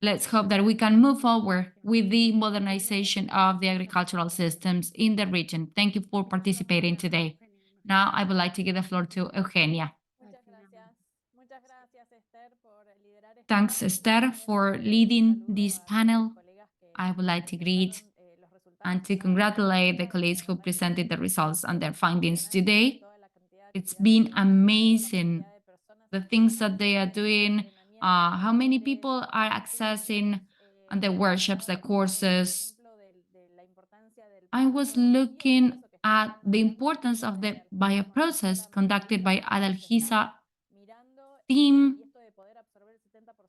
let's hope that we can move forward with the modernization of the agricultural systems in the region. Thank you for participating today. Now I would like to give the floor to Eugenia. Thanks, Esther, for leading this panel. I would like to greet and to congratulate the colleagues who presented the results and their findings today. It's been amazing, the things that they are doing, how many people are accessing the workshops, the courses. I was looking at the importance of the bioprocess conducted by Adalgisa team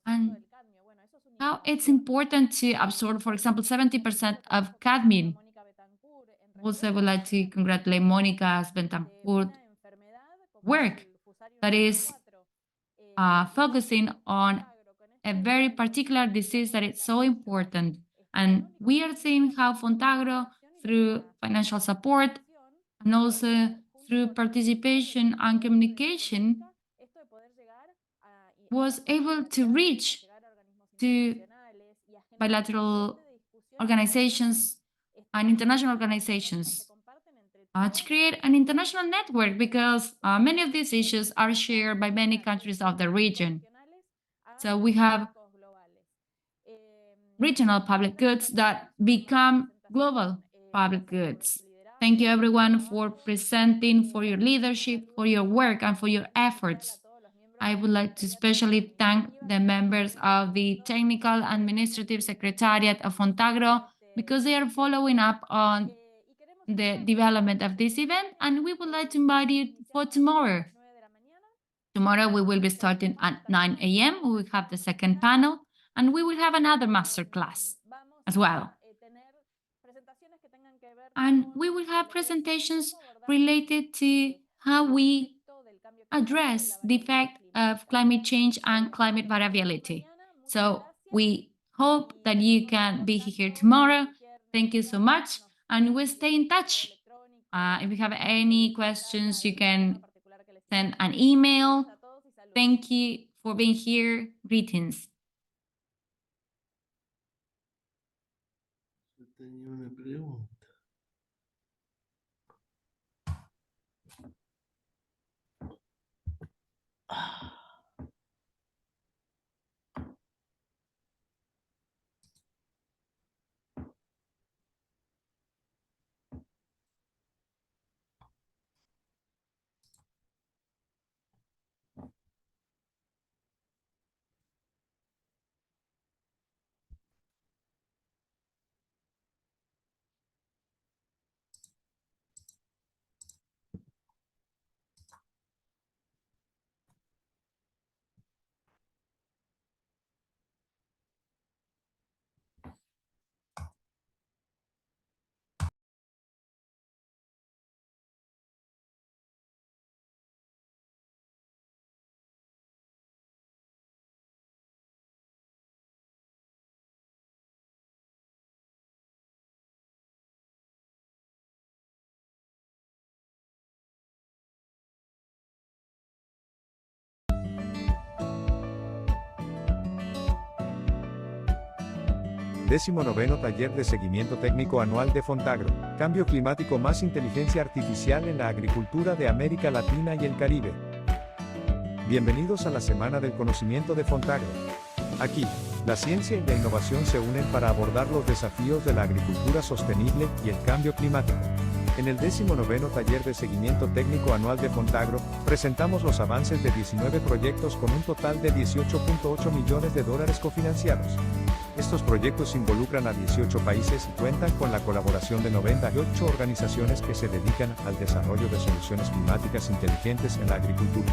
and how it's important to absorb, for example, 70% of cadmium. Also, I would like to congratulate Monica's Bentancourt work that is focusing on a very particular disease that is so important. And we are seeing how FONTAGRO, through financial support and also through participation and communication, was able to reach to bilateral organizations and international organizations to create an international network, because many of these issues are shared by many countries of the region. So we have regional public goods that become global public goods. Thank you, everyone, for presenting, for your leadership, for your work, and for your efforts. I would like to especially thank the members of the Technical Administrative Secretariat of FONTAGRO, because they are following up on the development of this event, and we would like to invite you for tomorrow. Tomorrow we will be starting at 9 a.m. We will have the second panel, and we will have another masterclass as well. And we will have presentations related to how we address the effect of climate change and climate variability. So we hope that you can be here tomorrow. Thank you so much, and we'll stay in touch. If you have any questions, you can send an email. Thank you for being here. Greetings. tenía una pregunta. Decimonoveno Taller de Seguimiento Técnico Anual de FONTAGRO, Cambio Climático más Inteligencia Artificial en la Agricultura de América Latina y el Caribe. Bienvenidos a la Semana del Conocimiento de FONTAGRO. Aquí, la ciencia y la innovación se unen para abordar los desafíos de la agricultura sostenible y el cambio climático. En el 19º Taller de Seguimiento Técnico Anual de FONTAGRO, presentamos los avances de 19 proyectos con un total de $18.8 millones cofinanciados. Estos proyectos involucran a 18 países y cuentan con la colaboración de 98 organizaciones que se dedican al desarrollo de soluciones climáticas inteligentes en la agricultura.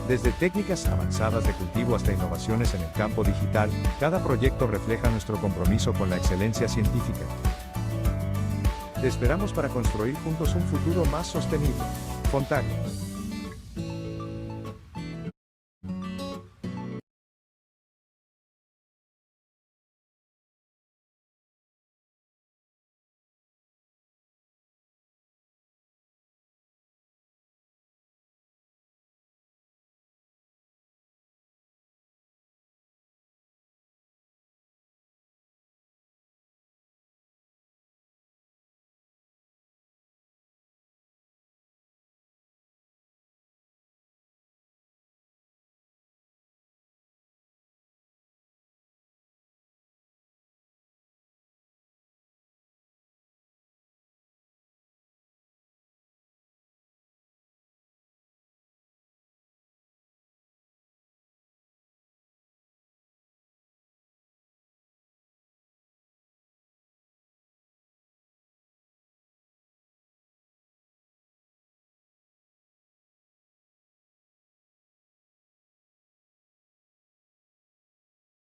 Desde técnicas avanzadas de cultivo hasta innovaciones en el campo digital, cada proyecto refleja nuestro compromiso con la excelencia científica. Te esperamos para construir juntos un futuro más sostenible. FONTAGRO.